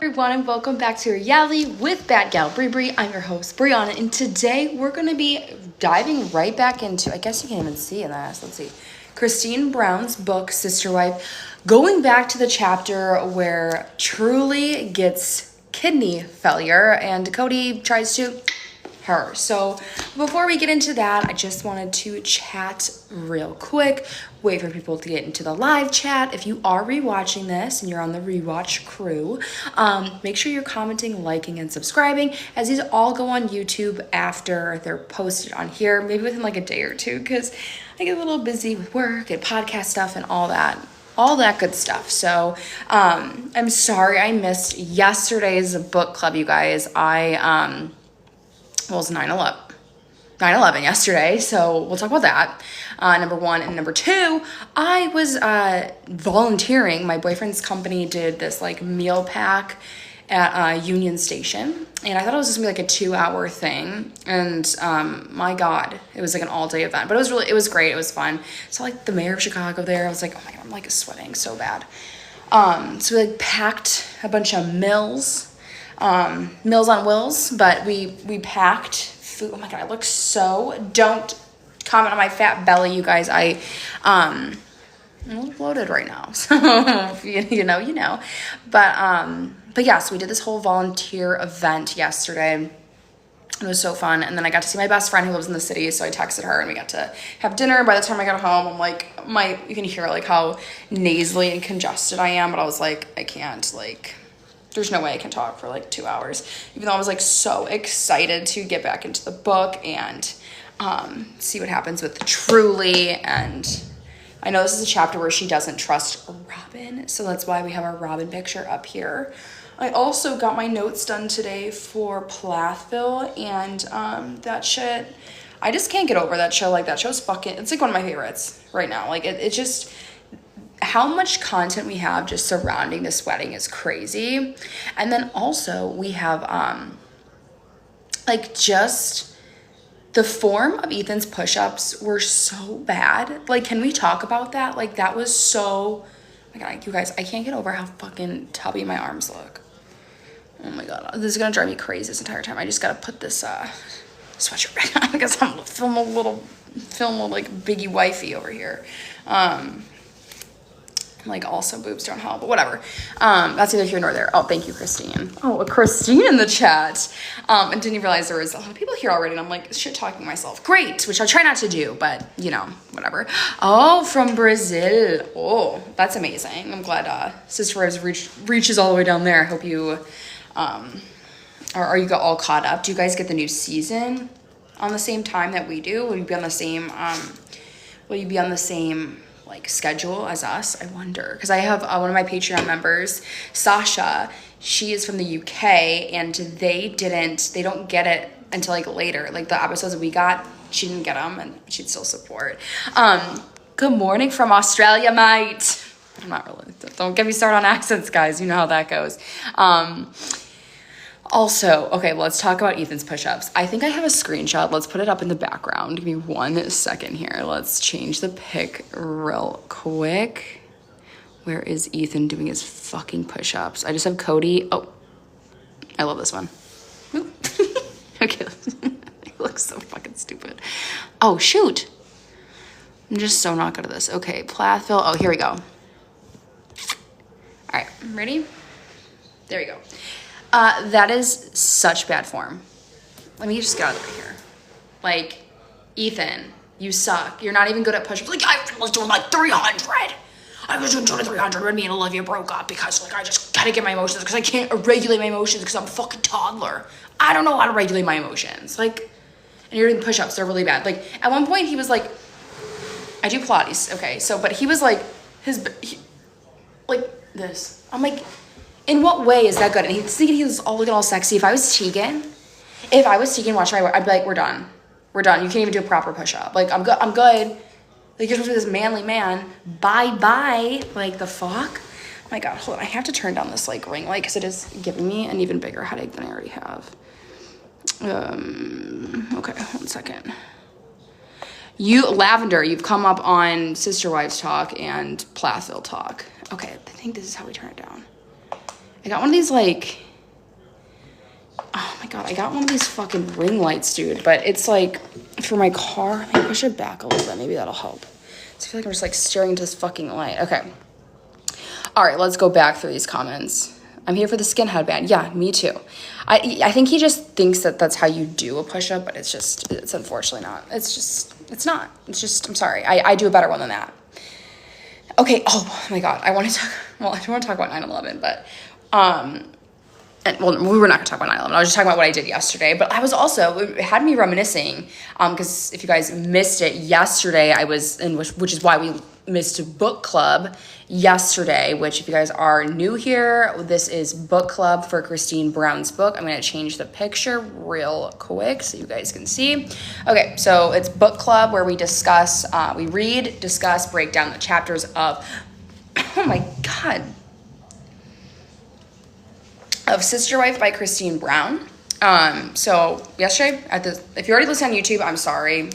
Everyone, and welcome back to Reality with Bad Gal Bri. I'm your host Brianna, and today we're going to be diving right back into, I guess you can't even see in this, let's see, Christine Brown's book, Sister Wife, going back to the chapter where Truly gets kidney failure and Cody tries to her. So before we get into that, I just wanted to chat real quick, wait for people to get into the live chat. If you are rewatching this and you're on the rewatch crew, make sure you're commenting, liking, and subscribing, as these all go on YouTube after they're posted on here, maybe within like a day or two, because I get a little busy with work and podcast stuff and all that good stuff. So I'm sorry I missed yesterday's book club, you guys. Well, it was 9/11 yesterday, so we'll talk about that, number one. And number two, I was volunteering. My boyfriend's company did this like meal pack at Union Station, and I thought it was just gonna be like a 2-hour thing, and my God, it was like an all-day event, but it was great, it was fun. So like the mayor of Chicago there, I was like, oh my God, I'm like sweating so bad. So we like packed a bunch of Mills on wheels, but we packed food. Oh my God, I look so, don't comment on my fat belly, you guys. I'm a little bloated right now, so if you know, but yeah, so we did this whole volunteer event yesterday. It was so fun. And then I got to see my best friend who lives in the city, so I texted her and we got to have dinner. By the time I got home, I'm like, you can hear like how nasally and congested I am, but I was like, I can't, like, there's no way I can talk for like 2 hours, even though I was like so excited to get back into the book and see what happens with Truly. And I know this is a chapter where she doesn't trust Robin, so that's why we have our Robin picture up here. I also got my notes done today for Plathville, and that shit, I just can't get over that show. Like, that show's it's like one of my favorites right now. Like, it just, how much content we have just surrounding this wedding is crazy. And then also we have like just the form of Ethan's push-ups were so bad. Like, can we talk about that? Like, that was so, oh my God, you guys, I can't get over how fucking tubby my arms look. Oh my God, this is gonna drive me crazy this entire time. I just gotta put this sweatshirt back on because I'm film a little like biggie wifey over here. Like, also boobs don't help, but whatever. That's neither here nor there. Oh, thank you, Christine. Oh, a Christine in the chat. And didn't even realize there was a lot of people here already, and I'm like shit talking myself. Great, which I try not to do, but you know, whatever. Oh, from Brazil. Oh, that's amazing. I'm glad Sister Rose reaches all the way down there. I hope you are you all caught up? Do you guys get the new season on the same time that we do? Will you be on the same like schedule as us? I wonder, because I have one of my Patreon members, Sasha. She is from the UK, and they don't get it until like later, like the episodes that we got, she didn't get them, and she'd still support. Good morning from Australia, mate. I'm not really, don't get me started on accents, guys, you know how that goes. Also, okay, let's talk about Ethan's push-ups. I think I have a screenshot. Let's put it up in the background. Give me 1 second here. Let's change the pic real quick. Where is Ethan doing his fucking push-ups? I just have Cody. Oh, I love this one. Okay, it looks so fucking stupid. Oh, shoot. I'm just so not good at this. Okay, Plathville. Oh, here we go. All right, ready? There we go. That is such bad form. Let me just get out of here. Like, Ethan, you suck. You're not even good at push-ups. Like, I was doing like 300. I was doing 300 when me and Olivia broke up because, like, I just gotta get my emotions because I can't regulate my emotions because I'm a fucking toddler. I don't know how to regulate my emotions. Like, and you're doing push-ups. They're really bad. Like, at one point he was like, I do Pilates. Okay, so, but he was like, like this. I'm like, in what way is that good? And he's thinking he was all looking all sexy. If I was Tegan watching my work, I'd be like, we're done. You can't even do a proper push-up. Like, I'm good. Like, you're supposed to be this manly man. Bye. Like, the fuck? Oh my God, hold on. I have to turn down this, like, ring light because it is giving me an even bigger headache than I already have. Okay, 1 second. Lavender, you've come up on Sister Wives Talk and Plathville Talk. Okay, I think this is how we turn it down. I got one of these like, oh my God, I got one of these fucking ring lights, dude. But it's like for my car. Maybe push it back a little bit. Maybe that'll help. So I feel like I'm just like staring into this fucking light. Okay. All right, let's go back through these comments. I'm here for the skin headband. Yeah, me too. I think he just thinks that that's how you do a push-up, but it's unfortunately not. It's not. It's just, I'm sorry. I do a better one than that. Okay, oh my God. I don't want to talk about 9/11, but, we were not gonna talk about 9/11. I was just talking about what I did yesterday, but I was also, it had me reminiscing, because if you guys missed it yesterday, I was in, which is why we missed book club yesterday, which if you guys are new here, this is book club for Christine Brown's book. I'm going to change the picture real quick so you guys can see. Okay, so it's book club where we discuss, we read, discuss, break down the chapters of, oh my God, of Sister Wife by Christine Brown. So yesterday, if you already listened on YouTube, I'm sorry.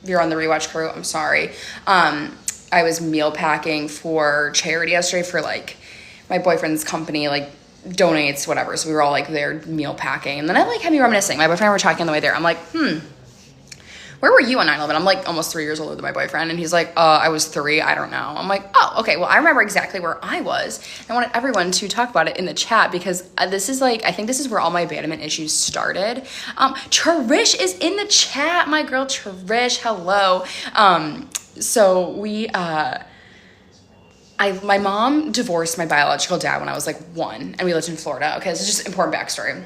If you're on the rewatch crew, I'm sorry. I was meal packing for charity yesterday for like my boyfriend's company, like donates, whatever. So we were all like there meal packing. And then it like had me reminiscing. My boyfriend and I were talking on the way there. I'm like, where were you on 9/11? I'm like almost 3 years older than my boyfriend. And he's like, I was 3. I don't know. I'm like, oh, okay. Well, I remember exactly where I was. I wanted everyone to talk about it in the chat because this is like, I think this is where all my abandonment issues started. Trish is in the chat. My girl, Trish. Hello. So my mom divorced my biological dad when I was like 1 and we lived in Florida. Okay. This is just important backstory.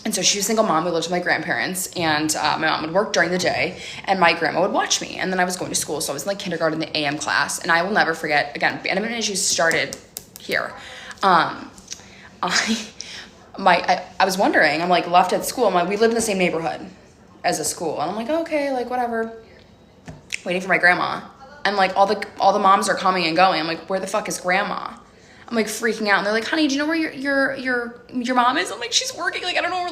And so she was a single mom. We lived with my grandparents and my mom would work during the day and my grandma would watch me. And then I was going to school. So I was in like kindergarten, the AM class. And I will never forget, again, abandonment issues started here. I was wondering, I'm like left at school. I'm like, we live in the same neighborhood as a school. And I'm like, okay, like whatever. Waiting for my grandma. And like all the moms are coming and going. I'm like, where the fuck is grandma? I'm like freaking out. And they're like, honey, do you know where your mom is? I'm like, she's working. Like, I don't know where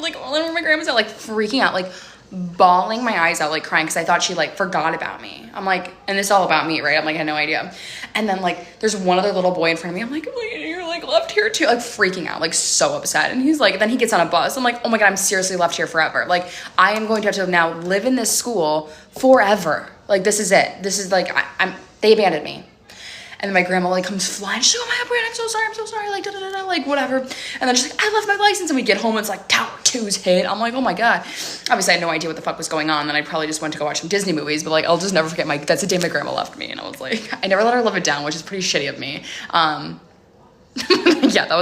my grandma's at. Like freaking out, like bawling my eyes out, like crying. Cause I thought she like forgot about me. I'm like, and it's all about me, right? I'm like, I had no idea. And then like, there's one other little boy in front of me. I'm like, you're like left here too. Like freaking out, like so upset. And he's like, then he gets on a bus. I'm like, oh my God, I'm seriously left here forever. Like I am going to have to now live in this school forever. Like, this is it. This is like, they abandoned me. And then my grandma like comes flying. She's like, oh my God, Brianna, I'm so sorry. Like, da-da-da-da, like whatever. And then she's like, I left my license. And we get home and it's like Tower 2's hit. I'm like, oh my God. Obviously I had no idea what the fuck was going on. Then I probably just went to go watch some Disney movies, but like, I'll just never forget that's the day my grandma left me. And I was like, I never let her live it down, which is pretty shitty of me. Yeah,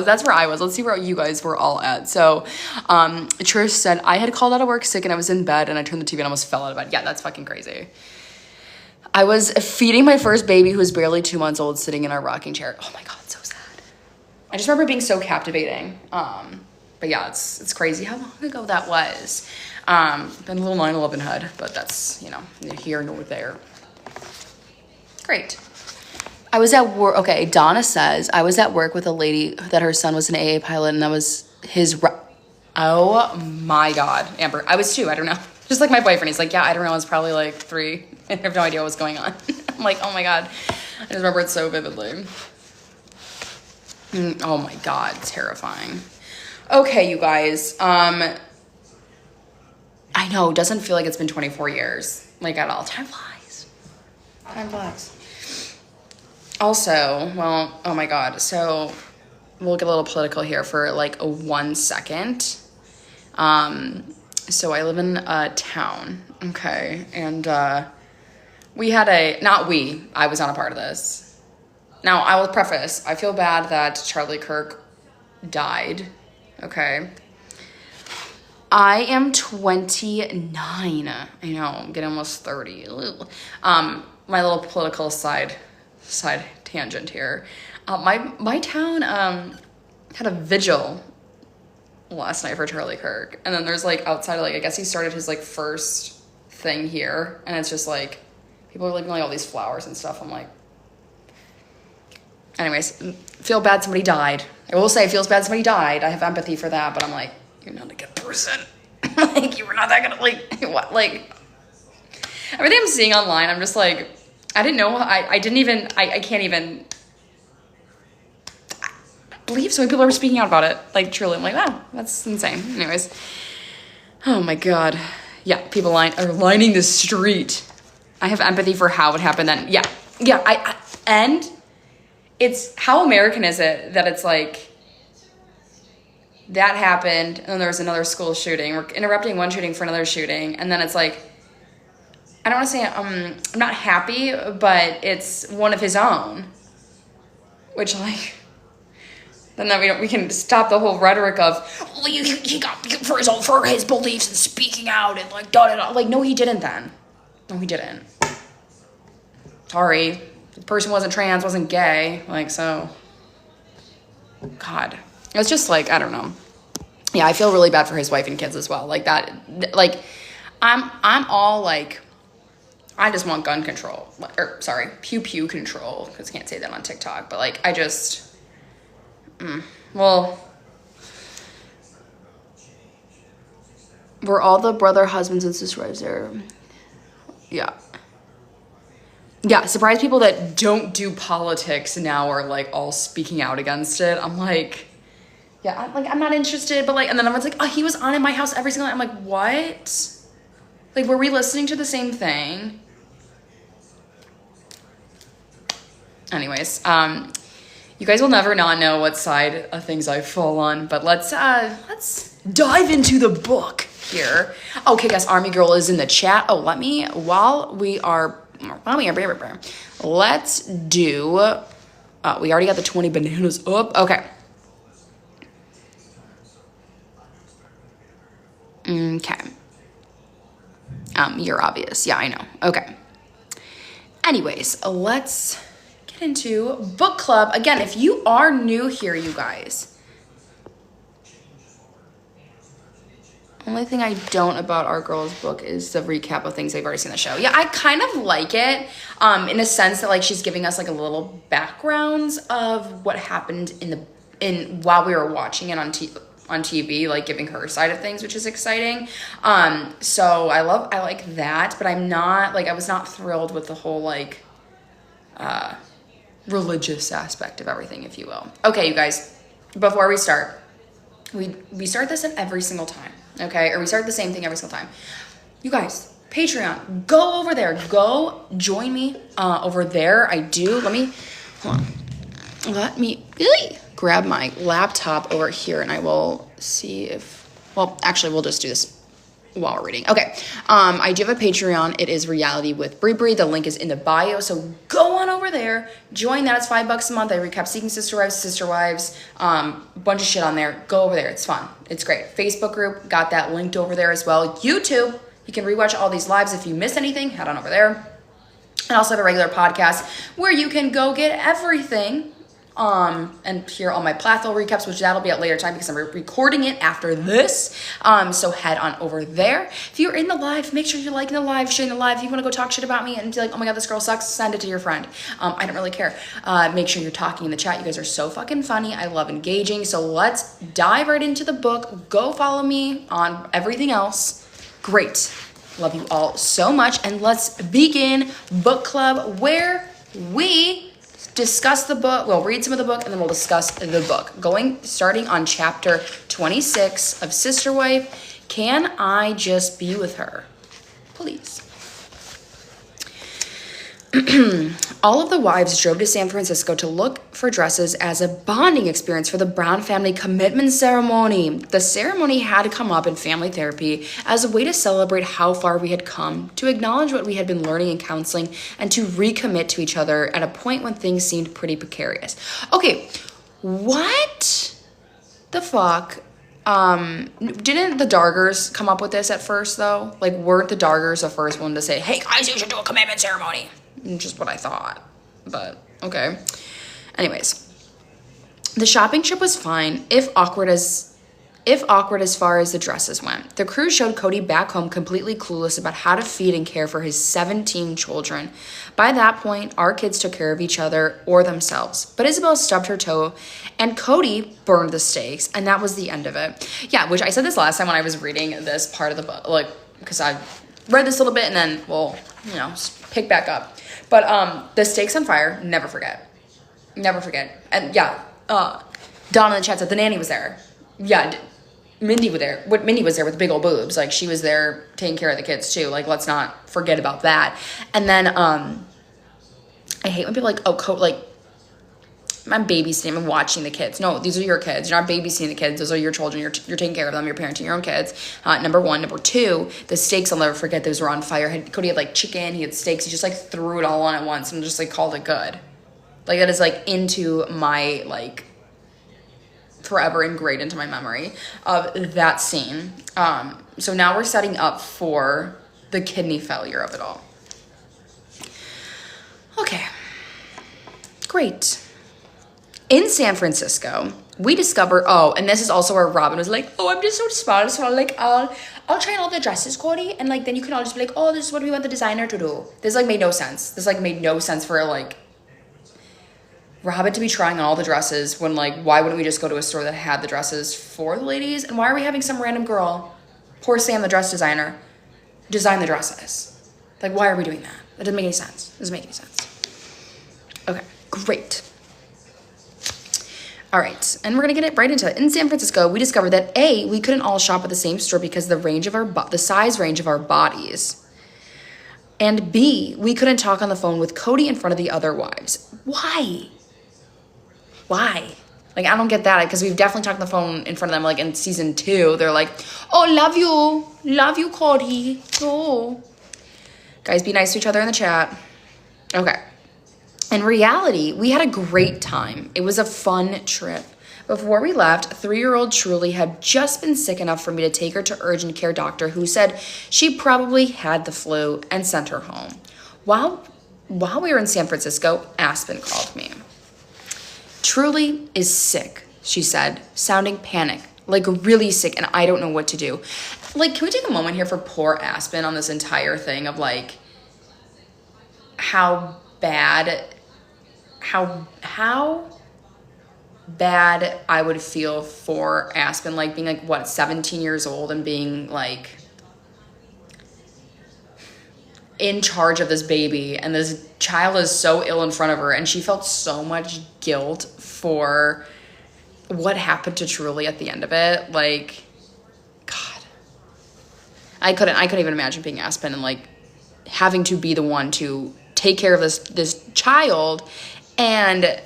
that's where I was. Let's see where you guys were all at. So, Trish said, I had called out of work sick and I was in bed and I turned the TV and almost fell out of bed. Yeah, that's fucking crazy. I was feeding my first baby who was barely 2 months old sitting in our rocking chair. Oh my God, so sad. I just remember it being so captivating. But yeah, it's crazy how long ago that was. Been a little 9/11 head, but that's, neither here nor there. Great. I was at work. Okay, Donna says, I was at work with a lady that her son was an AA pilot and that was his... Oh my God, Amber. I was 2, I don't know. Just like my boyfriend, he's like, yeah, I don't know, I was probably like 3. I have no idea what was going on. I'm like, oh my God. I just remember it so vividly. Oh my God, terrifying. Okay, you guys. I know, it doesn't feel like it's been 24 years. Like at all. Time flies. Time flies. Also, well, oh my God. So we'll get a little political here for like 1 second. So I live in a town, okay, and we had I was not a part of this. Now, I will preface, I feel bad that Charlie Kirk died, okay. I am 29, I know, I'm getting almost 30. My little political side tangent here. My town had a vigil last night for Charlie Kirk, and then there's like outside, like I guess he started his like first thing here, and it's just like people are leaving like all these flowers and stuff. I'm like, anyways, feel bad somebody died. I will say it feels bad somebody died. I have empathy for that, but I'm like, you're not a good person. Like you were not that good. Like what? Like everything I'm seeing online, I'm just like, I didn't know. I can't even. believe so many people are speaking out about it. Like, truly, I'm like, wow, that's insane. Anyways, oh my God. Yeah, people are lining the street. I have empathy for how it happened then. Yeah, and it's, how American is it that it's like, that happened, and then there was another school shooting. We're interrupting one shooting for another shooting, and then it's like, I don't want to say I'm not happy, but it's one of his own. Which, like, then that we can stop the whole rhetoric of, well, he got for his beliefs and speaking out and like da da da. Like, no, he didn't then. No, he didn't. Sorry, the person wasn't trans, wasn't gay. Like, so, God, it's just like, I don't know. Yeah, I feel really bad for his wife and kids as well. Like that. Like, I'm all like, I just want gun control, or sorry, pew control, because I can't say that on TikTok. But like, I just. Well, we're all the brother, husbands, and sister wives there. Yeah. Yeah, surprised people that don't do politics now are like all speaking out against it. I'm like, yeah, I'm not interested, but like, and then everyone's like, oh, he was on in my house every single night. I'm like, what? Like, were we listening to the same thing? Anyways, you guys will never not know what side of things I fall on, but let's dive into the book here. Okay, guys, Army Girl is in the chat. Oh, let's do, we already got the 20 bananas up. Okay. Okay. You're obvious. Yeah, I know. Okay. Anyways, let's into book club. Again, if you are new here, you guys, only thing I don't about our girl's book is the recap of things I've already seen in the show. Yeah, I kind of like it in a sense that like she's giving us like a little backgrounds of what happened while we were watching it on TV, like giving her side of things, which is exciting. So I like that, but I'm not like, I was not thrilled with the whole like religious aspect of everything, if you will. Okay, you guys, before we start, we start this at every single time, okay? Or we start the same thing every single time. You guys, Patreon, go over there. Go join me over there. Let me grab my laptop over here, and I will see if, well, actually, we'll just do this while we're reading. Okay. I do have a Patreon. It is Reality with Bri. The link is in the bio. So go on over there. Join that. It's $5 a month. I recap Seeking Sister Wives, bunch of shit on there. Go over there. It's fun. It's great. Facebook group, got that linked over there as well. YouTube, you can rewatch all these lives. If you miss anything, head on over there. I also have a regular podcast where you can go get everything and hear all my Plathville recaps, which that'll be at later time because I'm recording it after this. So head on over there. If you're in the live, make sure you're liking the live, sharing the live. If you want to go talk shit about me and be like, oh my God, this girl sucks, send it to your friend. I don't really care. Make sure you're talking in the chat. You guys are so fucking funny. I love engaging. So let's dive right into the book. Go follow me on everything else. Great. Love you all so much. And let's begin book club where we discuss the book. We'll read some of the book and then we'll discuss the book. Starting on chapter 26 of Sister Wife. Can I just be with her? Please. All of the wives drove to San Francisco to look for dresses as a bonding experience for the Brown family commitment ceremony. The ceremony had come up in family therapy as a way to celebrate how far we had come, to acknowledge what we had been learning in counseling, and to recommit to each other at a point when things seemed pretty precarious. Okay, what the fuck? Didn't the Dargers come up with this at first, though? Like, weren't the Dargers the first one to say, hey, guys, you should do a commitment ceremony? Just what I thought, but okay. Anyways, the shopping trip was fine, if awkward as far as the dresses went. The crew showed Cody back home completely clueless about how to feed and care for his 17 children. By that point, our kids took care of each other or themselves. But Isabel stubbed her toe, and Cody burned the steaks, and that was the end of it. Yeah, which I said this last time when I was reading this part of the book, like, because I read this a little bit, and then we'll, pick back up. But the steaks on fire, never forget. Never forget. And yeah, Donna in the chat said the nanny was there. Yeah, Mindy was there. Mindy was there with big old boobs. Like, she was there taking care of the kids too. Like, let's not forget about that. And then I hate when people like, like, I'm babysitting and watching the kids. No, these are your kids. You're not babysitting the kids. Those are your children. You're taking care of them. You're parenting your own kids. Number one. Number two, the steaks, I'll never forget. Those were on fire. Cody had like chicken. He had steaks. He just like threw it all on at once and just like called it good. Like, that is like into my like forever ingrained into my memory of that scene. So now we're setting up for the kidney failure of it all. Okay. Great. In San Francisco, we discover, and this is also where Robin was like, I'm just so small, so I'll try on all the dresses, Cody, and like then you can all just be like, this is what we want the designer to do. This like made no sense. This like made no sense for like Robin to be trying on all the dresses when like, why wouldn't we just go to a store that had the dresses for the ladies? And why are we having some random girl, poor Sam, the dress designer, design the dresses? Like, why are we doing that? That doesn't make any sense. Doesn't make any sense. Okay, great. All right, and we're gonna get it right into it. In San Francisco, we discovered that we couldn't all shop at the same store because the size range of our bodies, and B, we couldn't talk on the phone with Cody in front of the other wives. Why? Like, I don't get that, because we've definitely talked on the phone in front of them. Like in season 2, they're like, love you, Cody. Oh, guys, be nice to each other in the chat. Okay. In reality, we had a great time. It was a fun trip. Before we left, 3-year-old Truly had just been sick enough for me to take her to urgent care doctor, who said she probably had the flu and sent her home. While we were in San Francisco, Aspen called me. Truly is sick, she said, sounding panicked, like really sick, and I don't know what to do. Like, can we take a moment here for poor Aspen on this entire thing of like how bad I would feel for Aspen, like being like 17 years old and being like in charge of this baby, and this child is so ill in front of her, and she felt so much guilt for what happened to Truly at the end of it. Like, God, I couldn't even imagine being Aspen and like having to be the one to take care of this child, and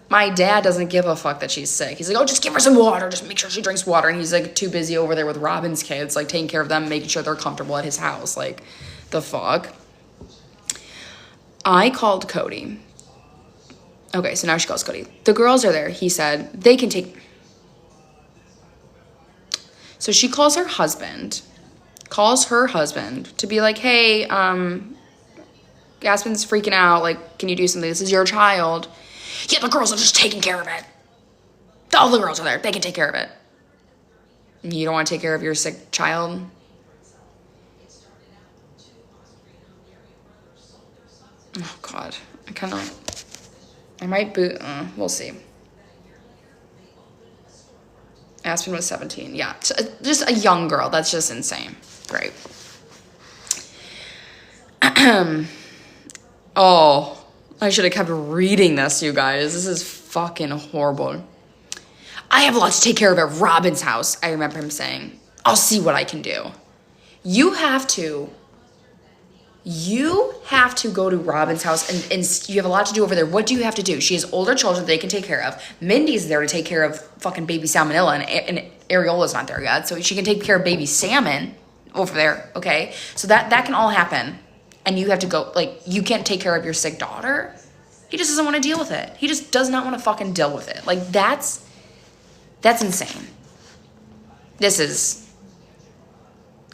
my dad doesn't give a fuck that she's sick. He's like, just give her some water. Just make sure she drinks water. And he's like too busy over there with Robin's kids, like taking care of them, making sure they're comfortable at his house. Like, the fuck? I called Cody. Okay, so now she calls Cody. The girls are there. He said they can take. So she calls her husband to be like, hey, Aspen's freaking out. Like, can you do something? This is your child. Yeah, the girls are just taking care of it. All the girls are there. They can take care of it. You don't want to take care of your sick child? Oh, God. I might boot. We'll see. Aspen was 17. Yeah. Just a young girl. That's just insane. Great. Oh, I should have kept reading this, you guys. This is fucking horrible. I have a lot to take care of at Robin's house, I remember him saying. I'll see what I can do. You have to go to Robin's house, and you have a lot to do over there. What do you have to do? She has older children they can take care of. Mindy's there to take care of fucking baby Salmonella, and Ariola's not there yet, so she can take care of baby Salmon over there, okay? So that can all happen. And you have to go, like, you can't take care of your sick daughter? He just doesn't want to deal with it. He just does not want to fucking deal with it. Like, that's insane.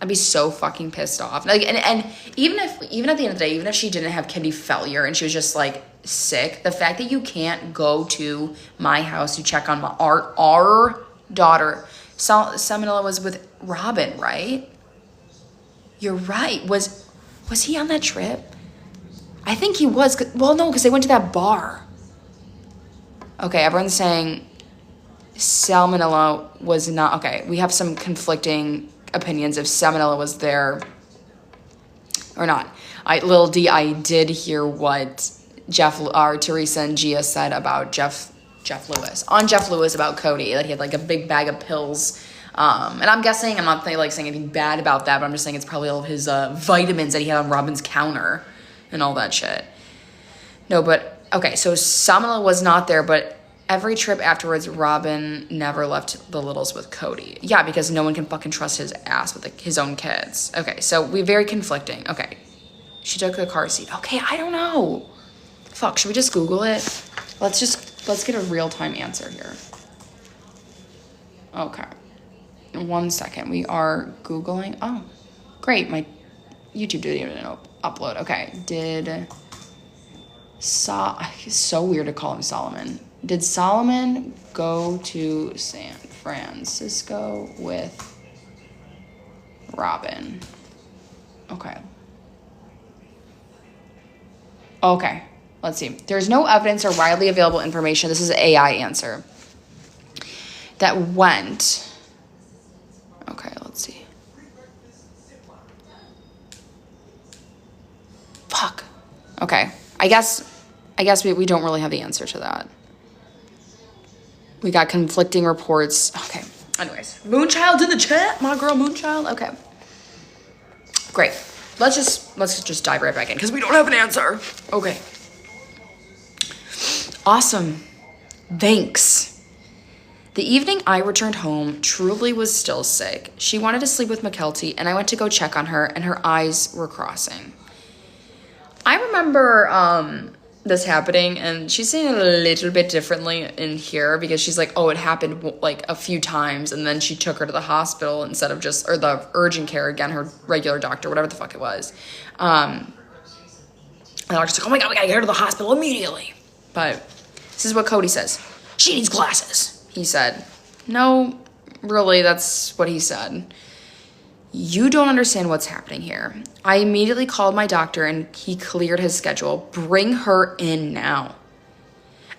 I'd be so fucking pissed off. Like, and even at the end of the day, even if she didn't have kidney failure and she was just like sick, the fact that you can't go to my house to check on our daughter. Salmonella was with Robin, right? You're right. Was he on that trip? I think he was. Well, no, because they went to that bar. Okay, everyone's saying Salmonella was not. Okay, we have some conflicting opinions if Salmonella was there or not. Little D, I did hear what Teresa and Gia said about Jeff Jeff Lewis about Cody, that he had like a big bag of pills. And I'm guessing, I'm not like saying anything bad about that, but I'm just saying it's probably all of his vitamins that he had on Robin's counter and all that shit. No, but okay, so Samala was not there, but every trip afterwards, Robin never left the littles with Cody. Yeah, because no one can fucking trust his ass with his own kids. Okay, so we're very conflicting. Okay, she took the car seat. Okay, I don't know. Fuck, should we just Google it? Let's get a real-time answer here. Okay. 1 second. We are Googling. Oh, great. My YouTube didn't even upload. Okay. It's so weird to call him Solomon. Did Solomon go to San Francisco with Robin? Okay. Okay. Let's see. There's no evidence or widely available information. This is an AI answer. That went. Okay, let's see. Fuck. Okay. I guess we don't really have the answer to that. We got conflicting reports. Okay. Anyways. Moonchild's in the chat. My girl Moonchild. Okay. Great. Let's just dive right back in because we don't have an answer. Okay. Awesome. Thanks. The evening I returned home, Truly was still sick. She wanted to sleep with McKelty, and I went to go check on her, and her eyes were crossing. I remember this happening, and she's saying it a little bit differently in here because she's like, oh, it happened like a few times, and then she took her to the hospital instead of or the urgent care, again, her regular doctor, whatever the fuck it was. The doctor's like, oh my God, we gotta get her to the hospital immediately. But this is what Cody says. She needs glasses, he said. No, really, that's what he said. You don't understand what's happening here. I immediately called my doctor and he cleared his schedule. Bring her in now.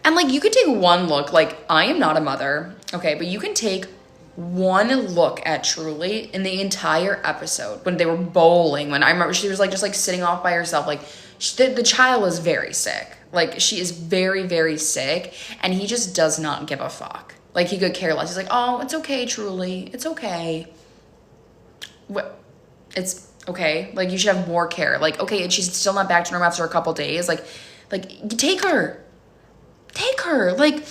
And like, you could take one look, like I am not a mother, okay, but you can take one look at Truly in the entire episode when they were bowling, when I remember she was like just like sitting off by herself, like the child was very sick. Like, she is very, very sick, and he just does not give a fuck. Like, he could care less. He's like, oh, it's okay, Truly. It's okay. What? It's okay. Like, you should have more care. Like, okay, and she's still not back to normal after a couple days. Like, take her. Take her. Like,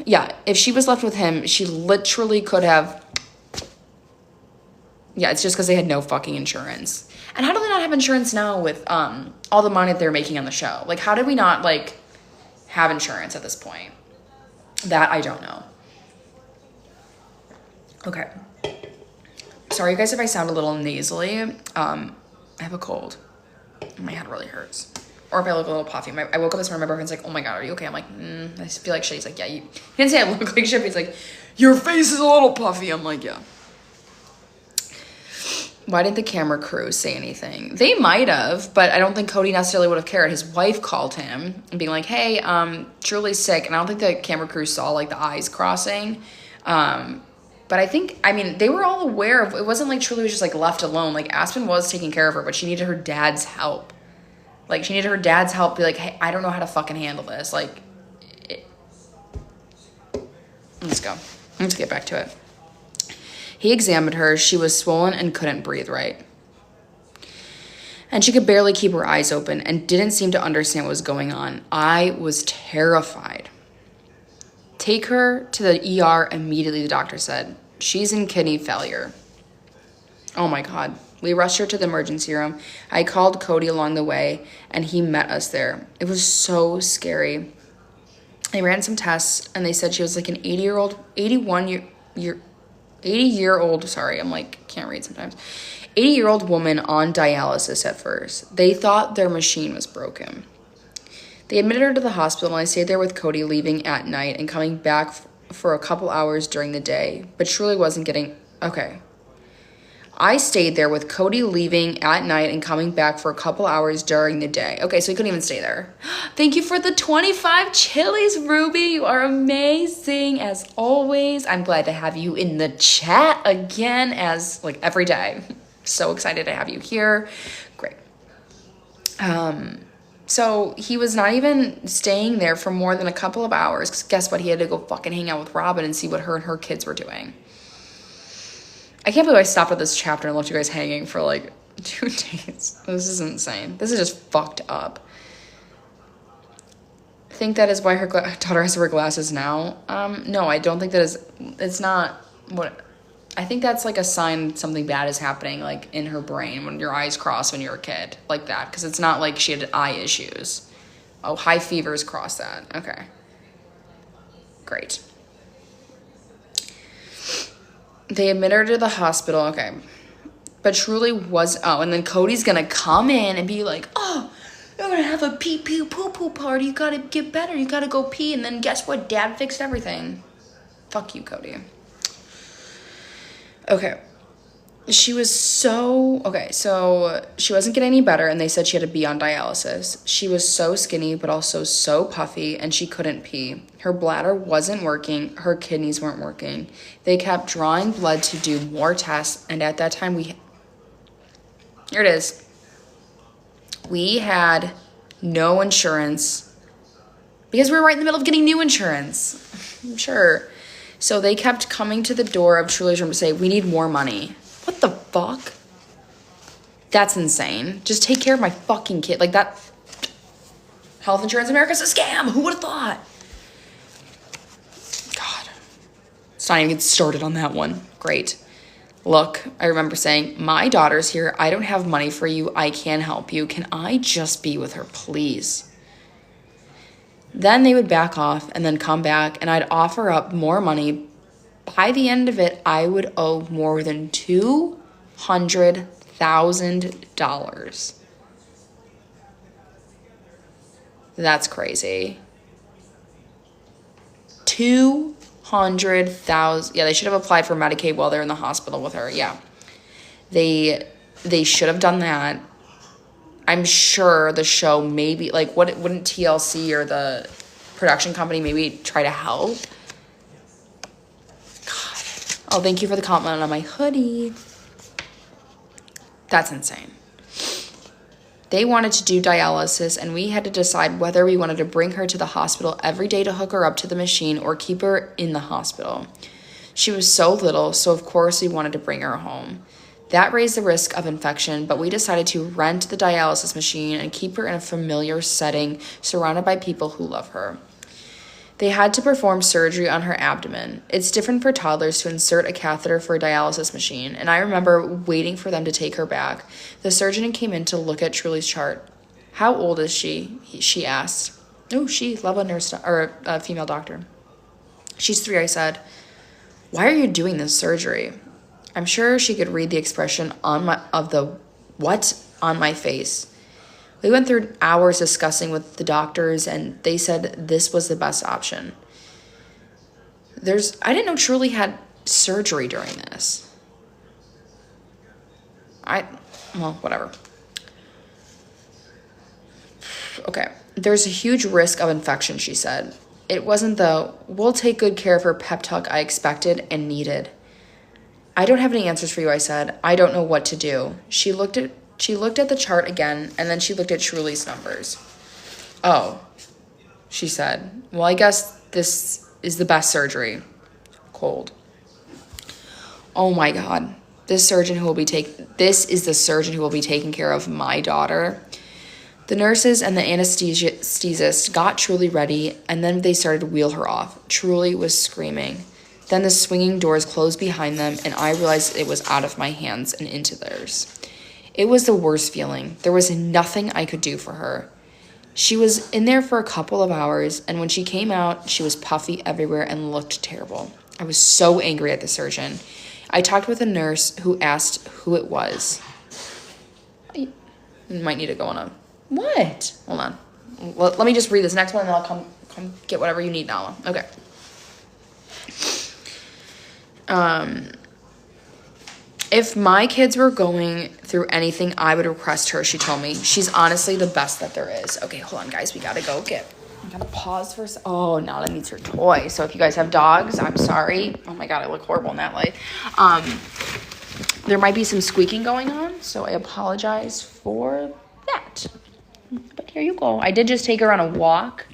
yeah, if she was left with him, she literally could have. Yeah, it's just because they had no fucking insurance. And how do they not have insurance now with all the money that they're making on the show? Like, how did we not, like, have insurance at this point? That I don't know. Okay. Sorry, you guys, if I sound a little nasally. I have a cold. My head really hurts. Or if I look a little puffy. I woke up this morning, my boyfriend's like, oh my God, are you okay? I'm like, I feel like shit. He's like, yeah, he didn't say I look like shit, but he's like, your face is a little puffy. I'm like, yeah. Why didn't the camera crew say anything? They might have, but I don't think Cody necessarily would have cared. His wife called him and being like, hey, Truly's sick. And I don't think the camera crew saw like the eyes crossing. But I mean, they were all aware of, it wasn't like Truly was just like left alone. Like Aspen was taking care of her, but she needed her dad's help. Like she needed her dad's help. Be like, hey, I don't know how to fucking handle this. Like, let's go. Let's get back to it. He examined her. She was swollen and couldn't breathe right. And she could barely keep her eyes open and didn't seem to understand what was going on. I was terrified. Take her to the ER immediately, the doctor said. She's in kidney failure. Oh my God. We rushed her to the emergency room. I called Cody along the way and he met us there. It was so scary. They ran some tests and they said she was like an 80-year-old, sorry, I'm like, can't read sometimes. 80-year-old woman on dialysis at first. They thought their machine was broken. They admitted her to the hospital and I stayed there with Cody, leaving at night and coming back for a couple hours during the day. But Truly wasn't getting, okay. I stayed there with Cody leaving at night and coming back for a couple hours during the day. Okay, so he couldn't even stay there. Thank you for the 25 chilies, Ruby. You are amazing as always. I'm glad to have you in the chat again as like every day. So excited to have you here. Great. So he was not even staying there for more than a couple of hours. 'Cause guess what? He had to go fucking hang out with Robin and see what her and her kids were doing. I can't believe I stopped at this chapter and left you guys hanging for like 2 days. This is insane. This is just fucked up. I think that is why her daughter has to wear glasses now. No, I don't think that is. It's not what. I think that's like a sign something bad is happening, like in her brain when your eyes cross when you're a kid, like that. Because it's not like she had eye issues. Oh, high fevers cross that. Okay. Great. They admitted her to the hospital. Okay. But Truly was, and then Cody's gonna come in and be like, oh, you're gonna have a pee-poo-poo-poo party. You gotta get better. You gotta go pee. And then guess what? Dad fixed everything. Fuck you, Cody. Okay. So she wasn't getting any better, and they said she had to be on dialysis. She was so skinny, but also so puffy, and she couldn't pee. Her bladder wasn't working. Her kidneys weren't working. They kept drawing blood to do more tests, and at that time, here it is. We had no insurance because we were right in the middle of getting new insurance. I'm sure. So they kept coming to the door of Truly's room to say, we need more money. What the fuck? That's insane. Just take care of my fucking kid. Like that. Health insurance in America is a scam. Who would have thought? God. Let's not even get started on that one. Great. Look, I remember saying, my daughter's here. I don't have money for you. I can't help you. Can I just be with her, please? Then they would back off and then come back, and I'd offer up more money. By the end of it, I would owe more than $200,000. That's crazy. 200,000. Yeah, they should have applied for Medicaid while they're in the hospital with her. Yeah. They should have done that. I'm sure the show maybe, like, wouldn't TLC or the production company maybe try to help? God. Oh, thank you for the compliment on my hoodie. That's insane. They wanted to do dialysis, and we had to decide whether we wanted to bring her to the hospital every day to hook her up to the machine or keep her in the hospital. She was so little, so of course we wanted to bring her home. That raised the risk of infection, but we decided to rent the dialysis machine and keep her in a familiar setting surrounded by people who love her. They had to perform surgery on her abdomen. It's different for toddlers to insert a catheter for a dialysis machine, and I remember waiting for them to take her back. The surgeon came in to look at Truly's chart. How old is she? She asked. Oh, she, love a nurse, or a female doctor. She's 3, I said. Why are you doing this surgery? I'm sure she could read the expression on my face. We went through hours discussing with the doctors, and they said this was the best option. I didn't know Truly had surgery during this. Well, whatever. Okay. There's a huge risk of infection, she said. It wasn't the, we'll take good care of her pep talk I expected and needed. I don't have any answers for you, I said. I don't know what to do. She looked at the chart again, and then she looked at Truly's numbers. Oh, she said. Well, I guess this is the best surgery. Cold. Oh my God. This is the surgeon who will be taking care of my daughter. The nurses and the anesthesist got Truly ready, and then they started to wheel her off. Truly was screaming. Then the swinging doors closed behind them, and I realized it was out of my hands and into theirs. It was the worst feeling. There was nothing I could do for her. She was in there for a couple of hours, and when she came out, she was puffy everywhere and looked terrible. I was so angry at the surgeon. I talked with a nurse who asked who it was. You might need to go on a... What? Hold on. Let me just read this next one, and then I'll come get whatever you need, Nala. Okay. If my kids were going through anything, I would request her, she told me. She's honestly the best that there is. Okay, hold on, guys. We gotta go I gotta pause for a second. Oh, Nala needs her toy. So if you guys have dogs, I'm sorry. Oh my God, I look horrible in that light. There might be some squeaking going on, so I apologize for that. But here you go. I did just take her on a walk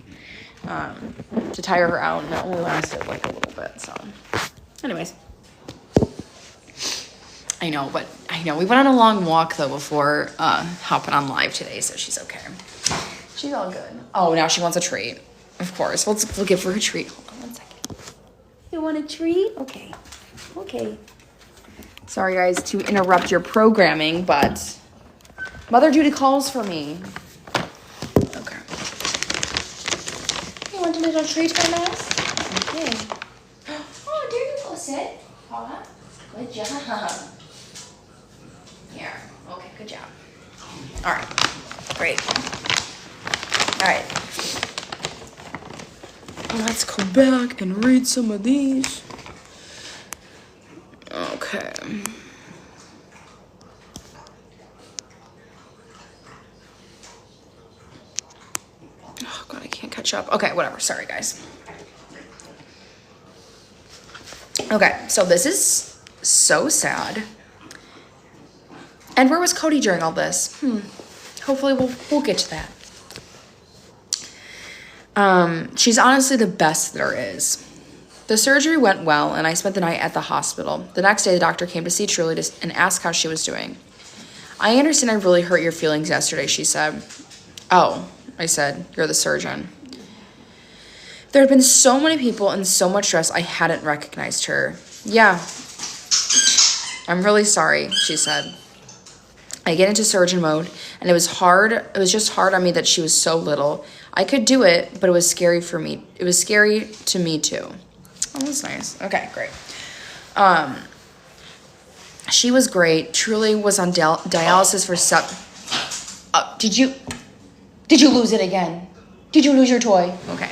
to tire her out, and that only lasted like a little bit. So, anyways. I know. We went on a long walk, though, before hopping on live today, so she's okay. She's all good. Oh, now she wants a treat. Of course. We'll give her a treat. Hold on 1 second. You want a treat? Okay. Okay. Sorry, guys, to interrupt your programming, but Mother Judy calls for me. Okay. You want a little treat from us? Okay. Oh, there you go. Sit. Paula. Good job. Here. Okay, good job. All right. Great. All right. Let's go back and read some of these. Okay. Oh, God, I can't catch up. Okay, whatever. Sorry, guys. Okay, so this is so sad. And where was Cody during all this? Hopefully we'll get to that. She's honestly the best there is. The surgery went well, and I spent the night at the hospital. The next day, the doctor came to see Truly and asked how she was doing. I understand I really hurt your feelings yesterday, she said. Oh, I said, you're the surgeon. There had been so many people and so much stress I hadn't recognized her. Yeah, I'm really sorry, she said. I get into surgeon mode, and it was hard. It was just hard on me that she was so little. I could do it, but it was scary for me. It was scary to me too. Oh, that's nice. Okay, great. She was great. Truly was on dialysis for did you lose it again? Did you lose your toy? Okay.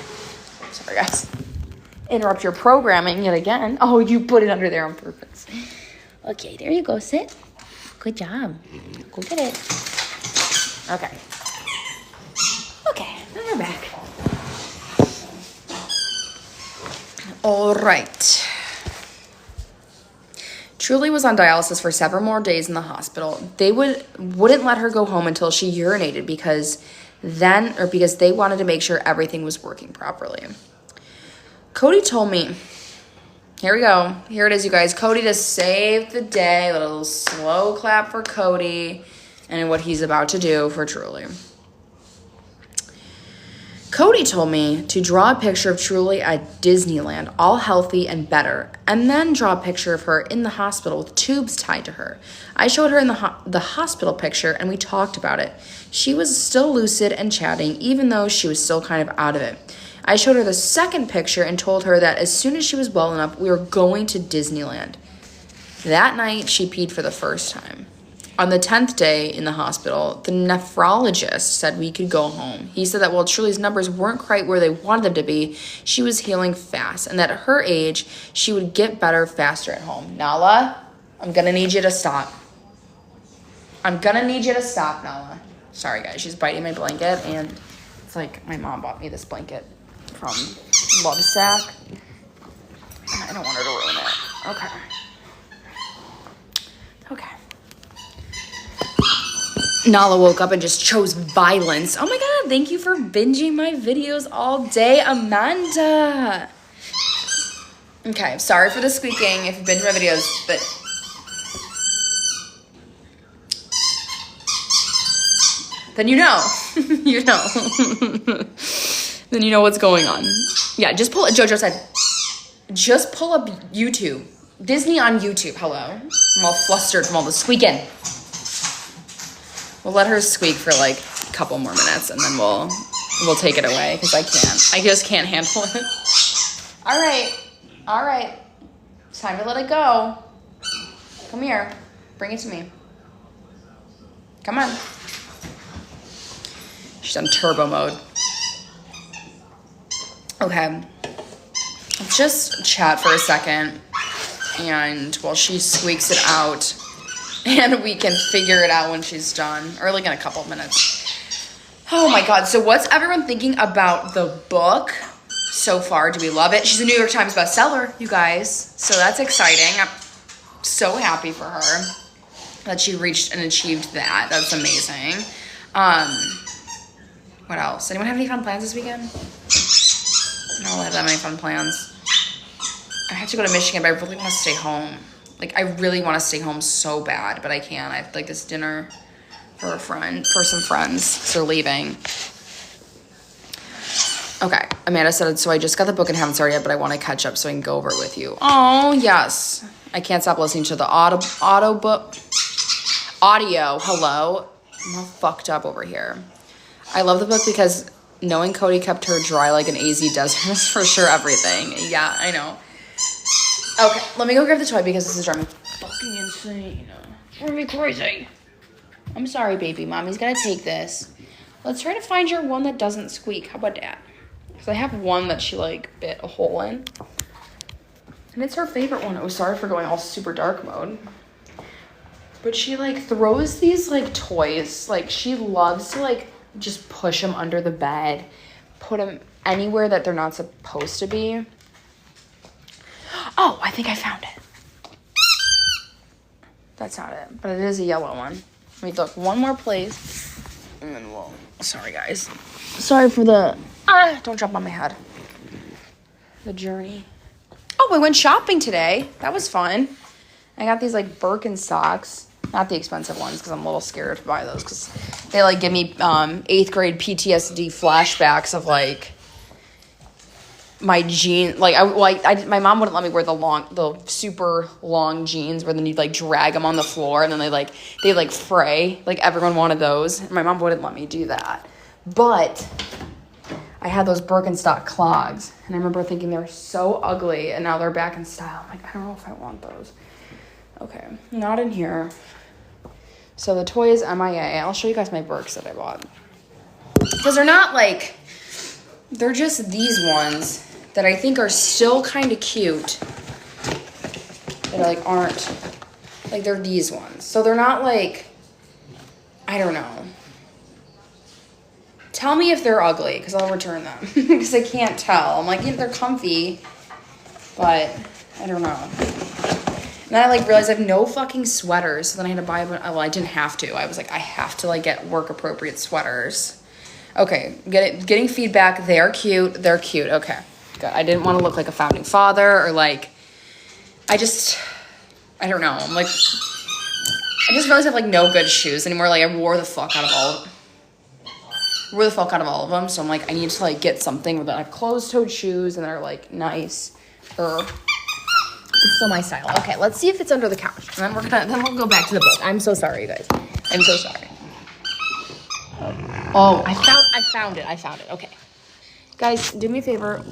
Sorry, guys. Interrupt your programming yet again. Oh, you put it under there on purpose. Okay, there you go. Sit. Good job. Go get it. Okay. Okay, then we're back. All right. Truly was on dialysis for several more days in the hospital. They wouldn't let her go home until she urinated because they wanted to make sure everything was working properly. Cody told me, here we go. Here it is, you guys. Cody to save the day. A little slow clap for Cody and what he's about to do for Truly. Cody told me to draw a picture of Truly at Disneyland, all healthy and better, and then draw a picture of her in the hospital with tubes tied to her. I showed her in the hospital picture, and we talked about it. She was still lucid and chatting, even though she was still kind of out of it. I showed her the second picture and told her that as soon as she was well enough, we were going to Disneyland. That night, she peed for the first time. On the 10th day in the hospital, the nephrologist said we could go home. He said that while Truly's numbers weren't quite where they wanted them to be, she was healing fast, and that at her age, she would get better faster at home. Nala, I'm going to need you to stop. Nala. Sorry, guys. She's biting my blanket, and it's like my mom bought me this blanket from Lovesac. I don't want her to ruin it. Okay. Nala woke up and just chose violence. Oh my God, thank you for binging my videos all day, Amanda. Okay, sorry for the squeaking if you binge my videos, but then you know. Then you know what's going on. Yeah, just pull it. Jojo said, just pull up YouTube. Disney on YouTube. Hello. I'm all flustered from all the squeaking. We'll let her squeak for like a couple more minutes, and then we'll take it away because I just can't handle it. All right. It's time to let it go. Come here. Bring it to me. Come on. She's on turbo mode. Okay. Let's just chat for a second, and while she squeaks it out, and we can figure it out when she's done, or like in a couple minutes. Oh my God. So what's everyone thinking about the book so far? Do we love it? She's a New York Times bestseller, you guys. So that's exciting. I'm so happy for her that she reached and achieved that. That's amazing. What else? Anyone have any fun plans this weekend? I don't have that many fun plans. I have to go to Michigan, but I really want to stay home. Like, I really want to stay home so bad, but I can't. I have like this dinner for some friends, so they're leaving. Okay, Amanda said, so I just got the book and haven't started yet, but I want to catch up so I can go over it with you. Oh, yes. I can't stop listening to the audio. Hello. I'm all fucked up over here. I love the book because knowing Cody kept her dry like an AZ desert is for sure everything. Yeah, I know. Okay, let me go grab the toy because this is driving me fucking insane. It's driving me crazy. I'm sorry, baby. Mommy's gonna take this. Let's try to find your one that doesn't squeak. How about that? Because I have one that she, like, bit a hole in. And it's her favorite one. Oh, sorry for going all super dark mode. But she, like, throws these, like, toys. Like, she loves to, like, just push them under the bed. Put them anywhere that they're not supposed to be. Oh, I think I found it. That's not it. But it is a yellow one. Let me look one more place. And then we'll... Sorry, guys. Sorry for the... don't jump on my head. The journey. Oh, we went shopping today. That was fun. I got these, like, Birkenstocks. Not the expensive ones, because I'm a little scared to buy those, because they, like, give me 8th grade PTSD flashbacks of, like, my jeans. Like, my mom wouldn't let me wear the super long jeans where then you'd, like, drag them on the floor, and then they fray. Like, everyone wanted those. My mom wouldn't let me do that. But I had those Birkenstock clogs, and I remember thinking they were so ugly, and now they're back in style. I'm like, I don't know if I want those. Okay, not in here. So the toy is MIA. I'll show you guys my Birks that I bought. Because they're not, like, they're just these ones that I think are still kind of cute. That, like, aren't, like, they're these ones. So they're not, like, I don't know. Tell me if they're ugly, because I'll return them. Because I can't tell. I'm like, yeah, they're comfy, but I don't know. And then I, like, realized I have no fucking sweaters, so then I had to buy them. Well, I didn't have to. I was like, I have to, like, get work-appropriate sweaters. Okay, getting feedback. They're cute. They're cute. Okay, good. I didn't want to look like a founding father or, like, I don't know. I'm like, I just realized I have, like, no good shoes anymore. Like, I wore the fuck out of all of them. So I'm like, I need to, like, get something that have closed-toed shoes and they're, like, nice. It's still my style. Okay, let's see if it's under the couch. And then we'll go back to the book. I'm so sorry, you guys. I'm so sorry. Oh, I found it. Okay. Guys, do me a favor.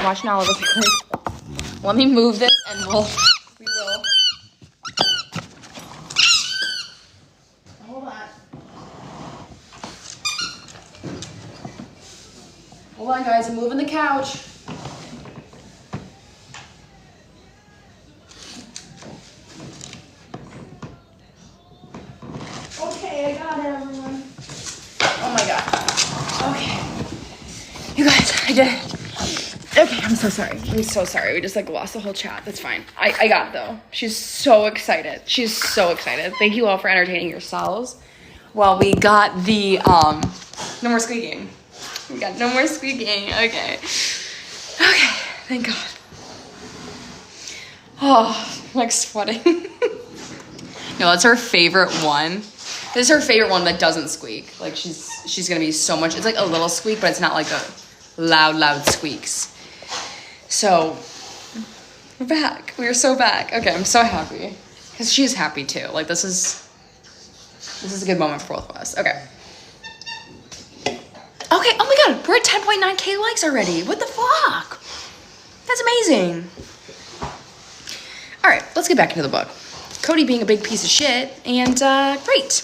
Watch now. Let me move this and we will. Hold on. Hold on, guys. I'm moving the couch. Okay, I got it, everyone. Oh my god. Okay. You guys, I did it. Okay, I'm so sorry. We just, like, lost the whole chat. That's fine. I got it, though. She's so excited. Thank you all for entertaining yourselves. Well, we got the, no more squeaking. Okay. Okay, thank God. Oh, I'm, like, sweating. No, that's her favorite one. This is her favorite one that doesn't squeak. Like, she's gonna be so much. It's like a little squeak, but it's not like a loud squeaks. So, we're back. We are so back. Okay, I'm so happy. Because she's happy too. Like, this is a good moment for both of us. Okay. Okay, oh my god, we're at 10.9K likes already. What the fuck? That's amazing. All right, let's get back into the book. Cody being a big piece of shit, and great.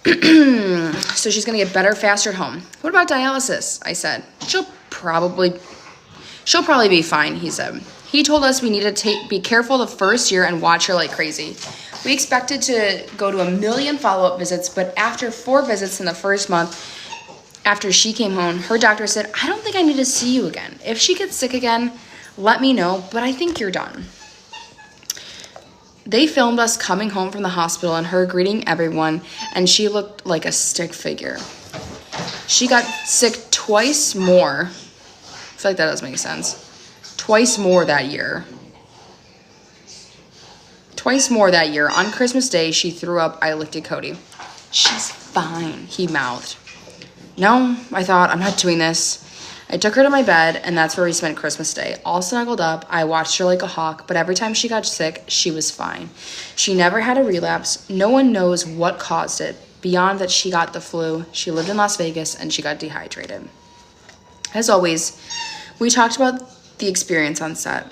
So she's gonna get better faster at home. What about dialysis? I said. She'll probably be fine, he said. He told us we need to be careful the first year and watch her like crazy. We expected to go to 1 million follow-up visits, but after 4 visits in the first month, after she came home, her doctor said, I don't think I need to see you again. If she gets sick again, let me know, but I think you're done. They filmed us coming home from the hospital and her greeting everyone, and she looked like a stick figure. She got sick twice more. I feel like that doesn't make sense. Twice more that year. Twice more that year. On Christmas Day, she threw up. I looked at Cody. She's fine, he mouthed. No, I thought, I'm not doing this. I took her to my bed, and that's where we spent Christmas Day. All snuggled up, I watched her like a hawk, but every time she got sick, she was fine. She never had a relapse. No one knows what caused it, beyond that she got the flu. She lived in Las Vegas, and she got dehydrated. As always, we talked about the experience on set.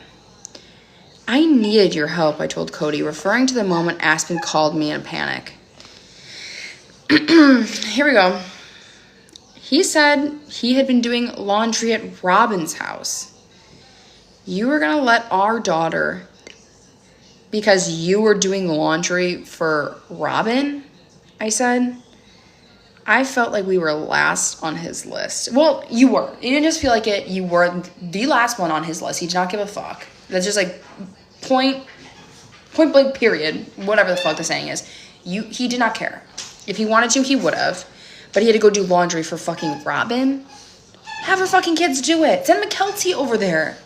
I needed your help, I told Cody, referring to the moment Aspen called me in a panic. Here we go. He said he had been doing laundry at Robin's house. You were going to let our daughter, because you were doing laundry for Robin? I said. I felt like we were last on his list. Well, you were. You didn't just feel like it. You were the last one on his list. He did not give a fuck. That's just like point blank period. Whatever the fuck the saying is. He did not care. If he wanted to, he would have. But he had to go do laundry for fucking Robin. Have her fucking kids do it. Send McKelty over there.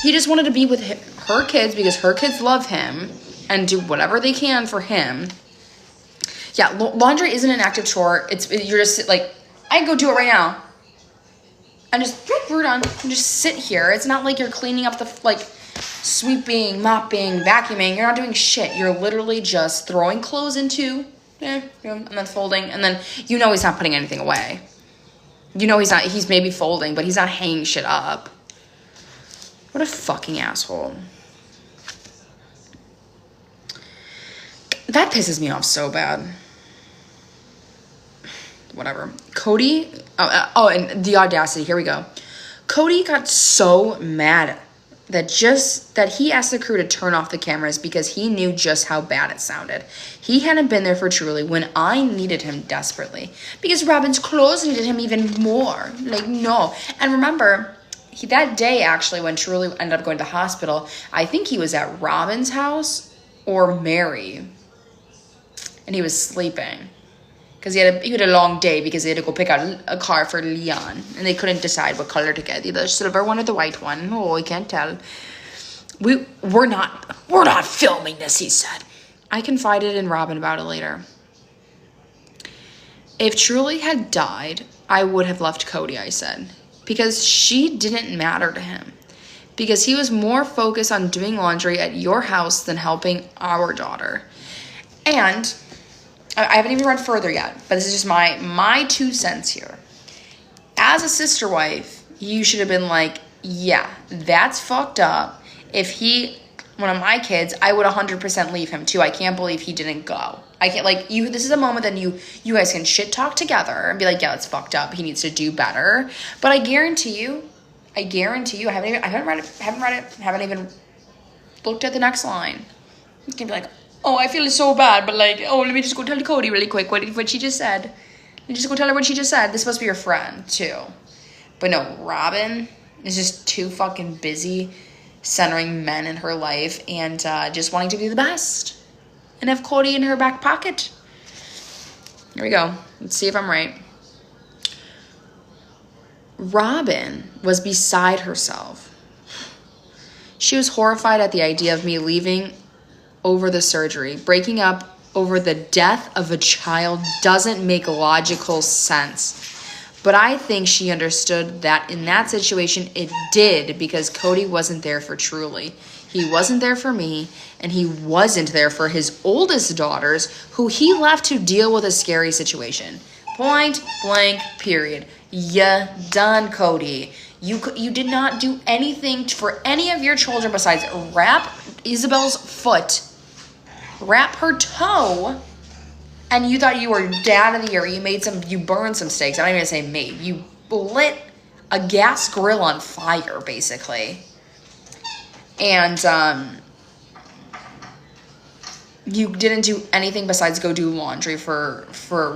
He just wanted to be with her kids because her kids love him and do whatever they can for him. Yeah, laundry isn't an active chore. You're just like, I can go do it right now. And just, we're done. And just sit here. It's not like you're cleaning up sweeping, mopping, vacuuming. You're not doing shit. You're literally just throwing clothes into... and then folding, and then he's not putting anything away. He's maybe folding, but he's not hanging shit up. What a fucking asshole. That pisses me off so bad. Whatever. Cody, and the audacity, here we go. Cody got so mad that he asked the crew to turn off the cameras because he knew just how bad it sounded. He hadn't been there for Truly when I needed him desperately because Robin's clothes needed him even more. No. And remember, that day actually when Truly ended up going to the hospital, I think he was at Robin's house or Mary. And he was sleeping. Because he had a long day because they had to go pick out a car for Leon. And they couldn't decide what color to get. Either the silver one or the white one. Oh, I can't tell. We're not filming this, he said. I confided in Robin about it later. If Truly had died, I would have left Cody, I said. Because she didn't matter to him. Because he was more focused on doing laundry at your house than helping our daughter. And... I haven't even read further yet, but this is just my 2 cents here. As a sister wife, you should have been like, yeah, that's fucked up. If one of my kids, I would 100% leave him too. I can't believe he didn't go. I can't, this is a moment that you guys can shit talk together and be like, yeah, that's fucked up. He needs to do better. But I guarantee you, I haven't read it, haven't even looked at the next line. It's gonna be like, oh, I feel so bad, but let me just go tell Cody really quick what she just said. You just go tell her what she just said. This is supposed to be your friend, too. But no, Robin is just too fucking busy centering men in her life and just wanting to be the best. And have Cody in her back pocket. Here we go. Let's see if I'm right. Robin was beside herself. She was horrified at the idea of me leaving over the surgery. Breaking up over the death of a child doesn't make logical sense. But I think she understood that in that situation it did because Cody wasn't there for Truly. He wasn't there for me, and he wasn't there for his oldest daughters, who he left to deal with a scary situation. Point blank, period. Yeah, done, Cody. You did not do anything for any of your children besides wrap Isabel's foot, wrap her toe, and you thought you were dad of the year. You burned some steaks. I don't even say made. You lit a gas grill on fire, basically. And you didn't do anything besides go do laundry for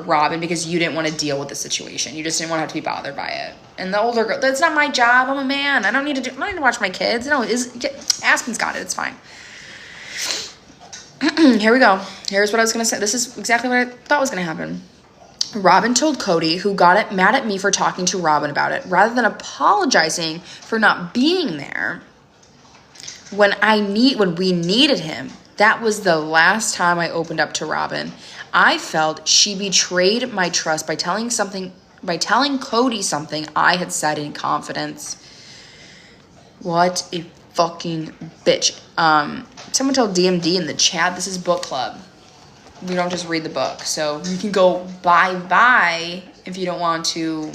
Robin because you didn't want to deal with the situation. You just didn't want to have to be bothered by it. And the older girl, that's not my job. I'm a man. I don't need to watch my kids. No, Aspen's got it. It's fine. Here we go. Here's what I was going to say. This is exactly what I thought was going to happen. Robin told Cody, who got it mad at me for talking to Robin about it, rather than apologizing for not being there when we needed him. That was the last time I opened up to Robin. I felt she betrayed my trust by telling Cody something I had said in confidence. What a fucking bitch. Someone told DMD in the chat, this is book club. We don't just read the book. So you can go bye if you don't want to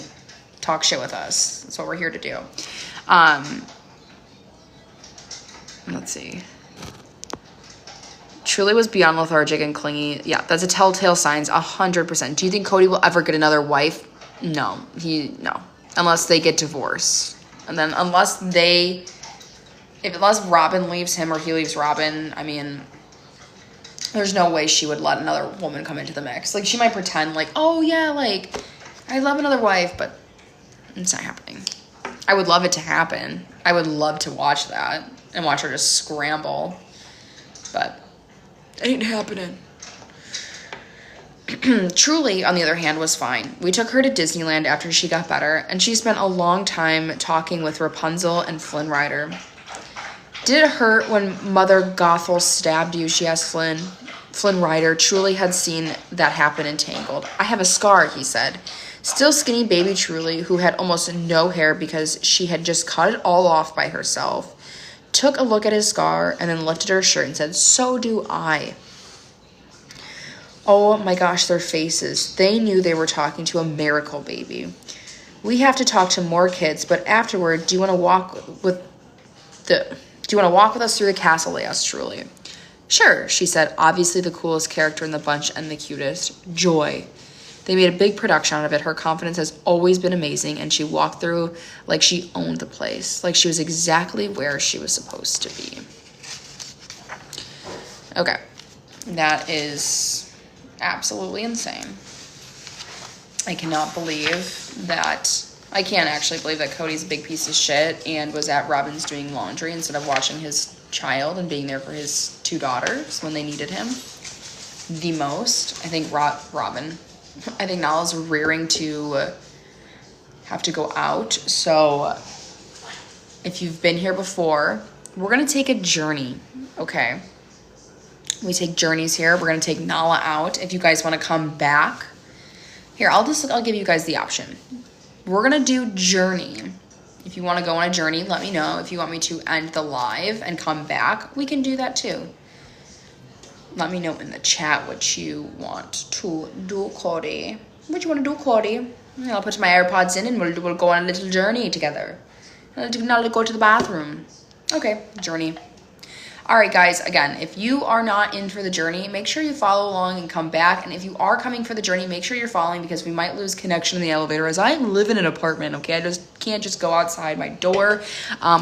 talk shit with us. That's what we're here to do. Let's see. Truly was beyond lethargic and clingy. Yeah, that's a telltale signs, 100%. Do you think Cody will ever get another wife? No. No. Unless they get divorced. And then unless Robin leaves him or he leaves Robin, I mean, there's no way she would let another woman come into the mix. Like, she might pretend like, oh yeah, like, I love another wife, but it's not happening. I would love it to happen. I would love to watch that and watch her just scramble. But ain't happening. Truly, on the other hand, was fine. We took her to Disneyland after she got better, and she spent a long time talking with Rapunzel and Flynn Rider. Did it hurt when Mother Gothel stabbed you? She asked Flynn. Flynn Rider truly had seen that happen in Tangled. I have a scar, he said. Still skinny baby Truly, who had almost no hair because she had just cut it all off by herself, took a look at his scar and then lifted her shirt and said, so do I. Oh my gosh, their faces. They knew they were talking to a miracle baby. We have to talk to more kids, but afterward, do you want to walk with us through the castle? They asked Truly. Sure, she said, obviously the coolest character in the bunch and the cutest. Joy. They made a big production out of it. Her confidence has always been amazing, and she walked through like she owned the place, like she was exactly where she was supposed to be. Okay, that is absolutely insane. I can't actually believe that Cody's a big piece of shit and was at Robin's doing laundry instead of watching his child and being there for his two daughters when they needed him the most. I think Nala's rearing to have to go out. So if you've been here before, we're going to take a journey, okay? We take journeys here. We're going to take Nala out. If you guys want to come back, here, I'll give you guys the option. We're going to do journey. If you want to go on a journey, let me know. If you want me to end the live and come back, we can do that too. Let me know in the chat what you want to do, Cody. What you want to do, Cody? I'll put my AirPods in and we'll go on a little journey together. I'll go to the bathroom. Okay, journey. All right, guys, again, if you are not in for the journey, make sure you follow along and come back. And if you are coming for the journey, make sure you're following because we might lose connection in the elevator as I live in an apartment, okay? I just can't just go outside my door.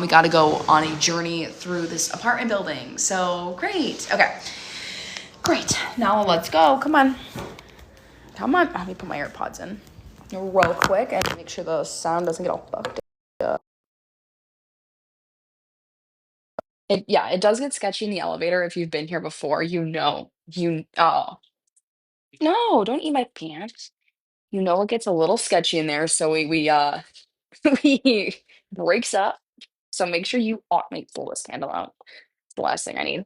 We got to go on a journey through this apartment building. So, great. Okay. Great. Now let's go. Come on. Let me put my AirPods in real quick and make sure the sound doesn't get all fucked up. It does get sketchy in the elevator. If you've been here before, oh, no, don't eat my pants. It gets a little sketchy in there. So we we breaks up. So make sure you pull this candle out. It's the last thing I need.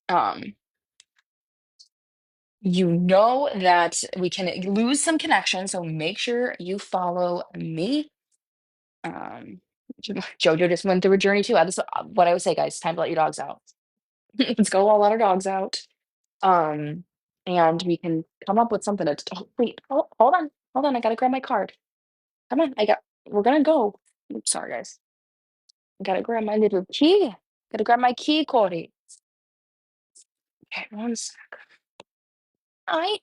Um, that we can lose some connection. So make sure you follow me. Um, Jojo just went through a journey too. That's what I would say, guys. Time to let your dogs out. Let's go all let our dogs out. Um, and we can come up with something to wait. Hold on. I gotta grab my card. Come on, we're gonna go. Oops, sorry, guys. I gotta grab my little key. Gotta grab my key, Cody. Okay, one sec. I.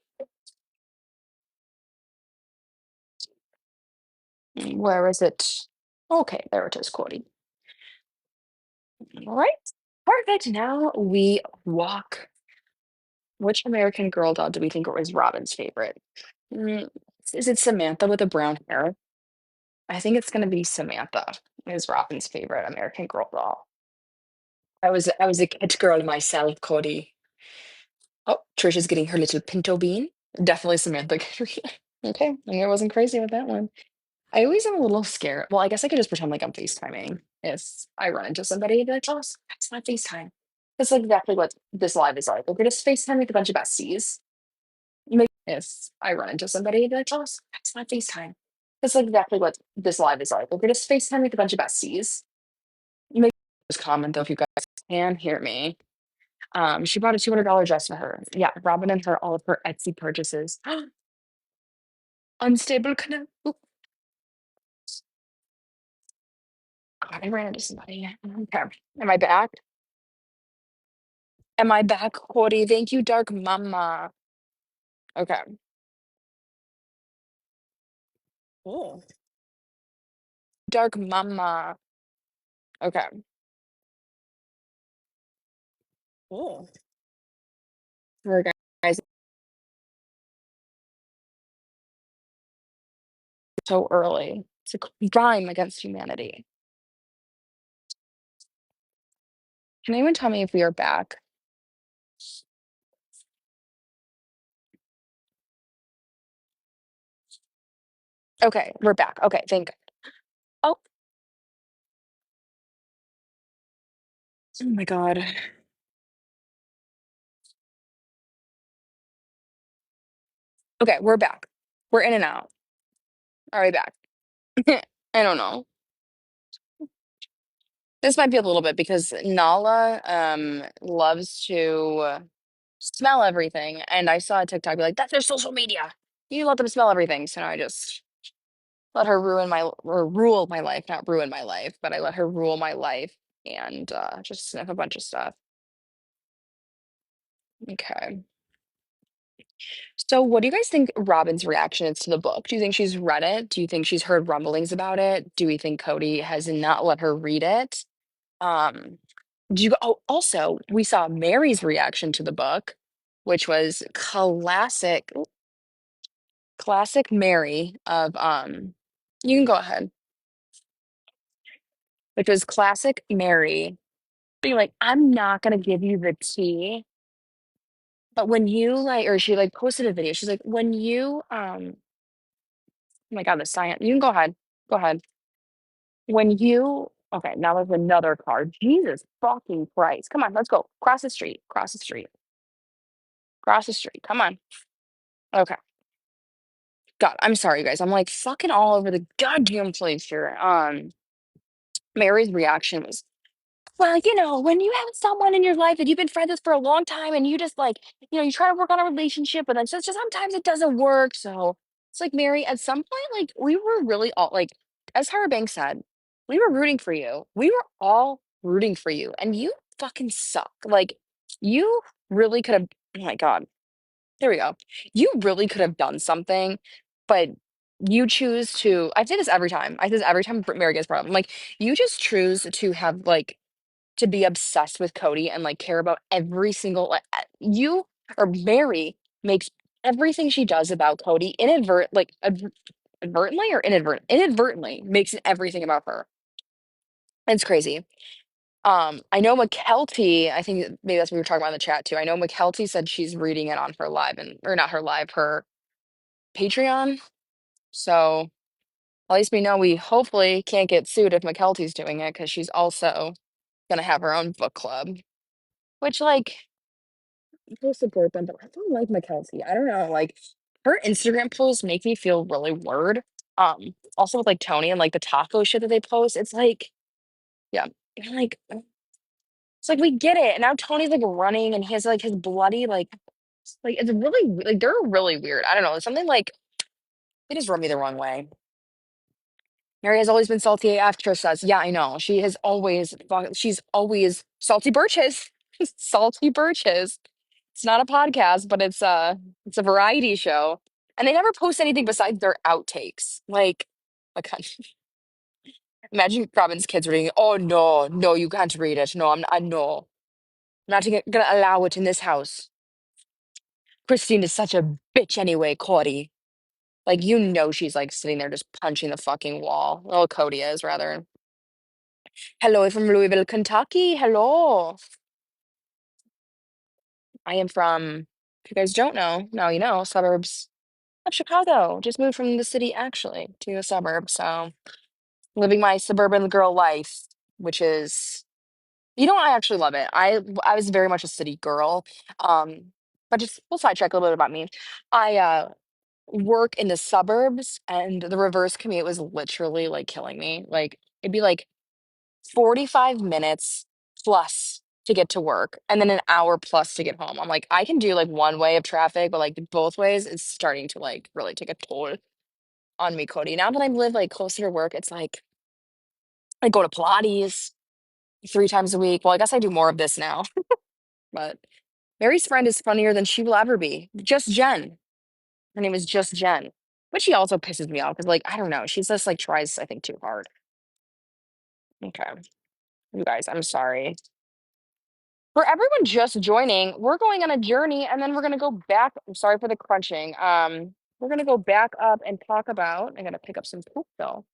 Where is it? Okay, there it is, Cody. All right, perfect. Now we walk. Which American Girl doll do we think is Robin's favorite? Mm, is it Samantha with the brown hair? I think it's gonna be Samantha is Robin's favorite American Girl doll. I was a kid girl myself, Cody. Oh, Trisha's getting her little pinto bean. Definitely Samantha. Okay, I knew I wasn't crazy with that one. I always am a little scared. Well, I guess I could just pretend like I'm FaceTiming if I run into somebody. Be like, oh, it's not FaceTime. That's like exactly what this live is like. We're just FaceTime with a bunch of besties. Maybe if I run into somebody, be like, oh, it's not FaceTime. That's like exactly what this live is like. We're just FaceTime with a bunch of besties. Maybe just comment though if you guys can hear me. She bought a $200 dress for her. Yeah, Robin and her all of her Etsy purchases. Unstable connection. God, I ran into somebody. Okay. Am I back? Am I back, Cody? Thank you, Dark Mama. Okay. Oh. Dark Mama. Okay. Oh. We're guys so early. It's a crime against humanity. Can anyone tell me if we are back? Okay, we're back. Okay, thank. Oh, oh my God. Okay, we're back. We're in and out. Are we back? I don't know. This might be a little bit because Nala loves to smell everything. And I saw a TikTok be like, that's their social media. You let them smell everything. So now I just let her ruin my or rule my life, not ruin my life, but I let her rule my life and just sniff a bunch of stuff. Okay. So what do you guys think Robin's reaction is to the book? Do you think she's read it? Do you think she's heard rumblings about it? Do we think Cody has not let her read it? Um, oh, also, we saw Mary's reaction to the book, which was classic Mary of you can go ahead, which was classic Mary being like, I'm not gonna give you the tea. But when you like, or she like posted a video, she's like, when you oh my God, the science, you can go ahead. Go ahead. When you okay, now there's another car. Jesus fucking Christ. Come on, let's go. Cross the street. Cross the street. Cross the street. Come on. Okay. God, I'm sorry, you guys. I'm like fucking all over the goddamn place here. Mary's reaction was, well, when you have someone in your life that you've been friends with for a long time and you just like, you try to work on a relationship, but then just sometimes it doesn't work. So it's like, Mary, at some point, like we were really all like, as Hara Banks said, we were rooting for you. We were all rooting for you. And you fucking suck. Like, you really could have, oh my God. There we go. You really could have done something, but you choose to. I say this every time. I say this every time Mary gets brought up. I'm like, you just choose to have like to be obsessed with Cody and like care about every single you or Mary makes everything she does about Cody advertently or inadvertently makes it everything about her. It's crazy. I know McKelty, I think maybe that's what we were talking about in the chat too. I know McKelty said she's reading it on her live and or not her live, her Patreon. So at least we know we hopefully can't get sued if McKelty's doing it because she's also gonna have her own book club. Which like I support them, but I don't like McKelty. I don't know. Like her Instagram posts make me feel really weird. Also with like Tony and like the taco shit that they post, it's like, yeah, like it's like we get it. And now Tony's like running and he has like his bloody like it's really like they're really weird. I don't know. It's something like they just rub me the wrong way. Mary has always been salty AF, Trish says. Yeah, I know. She's always salty birches. Salty birches. It's not a podcast, but it's a variety show. And they never post anything besides their outtakes. Like imagine Robin's kids reading, oh no, no, you can't read it. No, I no. I'm not gonna allow it in this house. Christine is such a bitch anyway, Cody. Like she's like sitting there just punching the fucking wall. Oh, Cody is rather. Hello from Louisville, Kentucky. Hello. I am from, if you guys don't know, now you know, suburbs. of Chicago. Just moved from the city actually to a suburb. So living my suburban girl life, which is, I actually love it. I was very much a city girl. Um, but just we'll sidetrack a little bit about me. I work in the suburbs and the reverse commute was literally like killing me. Like it'd be like 45 minutes plus to get to work and then an hour plus to get home. I'm like, I can do like one way of traffic, but like both ways it's starting to like really take a toll on me, Cody. Now that I live like closer to work, it's like I go to Pilates 3 times a week. Well, I guess I do more of this now, but Mary's friend is funnier than she will ever be. Just Jen. Her name is just Jen. But she also pisses me off because, like, I don't know. She's just like tries, I think, too hard. Okay. You guys, I'm sorry. For everyone just joining, we're going on a journey and then we're gonna go back. I'm sorry for the crunching. We're gonna go back up and talk about, I gotta pick up some poop though.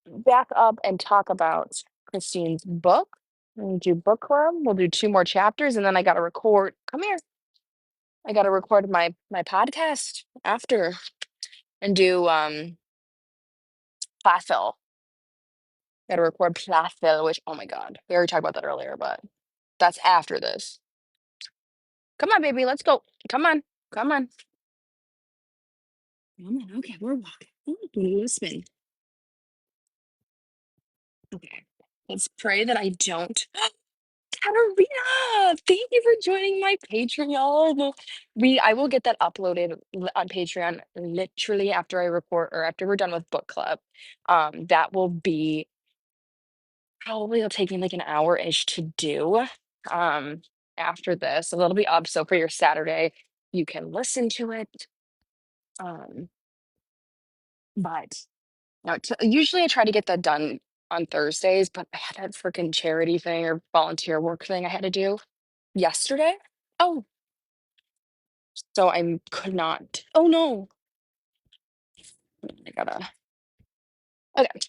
Back up and talk about Christine's book. We'll do book club. We'll do 2 more chapters and then I gotta record. Come here. I gotta record my podcast after and do Plathville. Gotta record Plathville, which oh my god. We already talked about that earlier, but that's after this. Come on, baby, let's go. Come on. Come on. Come on. Okay, we're walking. Ooh, doing a little spin. Okay. Let's pray that I don't. Katarina, thank you for joining my Patreon. I will get that uploaded on Patreon literally after I record or after we're done with book club. That will be probably it'll take me like an hour-ish to do. Um, after this, so that'll be up. So for your Saturday, you can listen to it. Um, but no, usually I try to get that done on Thursdays, but I had that freaking charity thing or volunteer work thing I had to do yesterday. Oh, so I could not. Oh no, I gotta. Okay,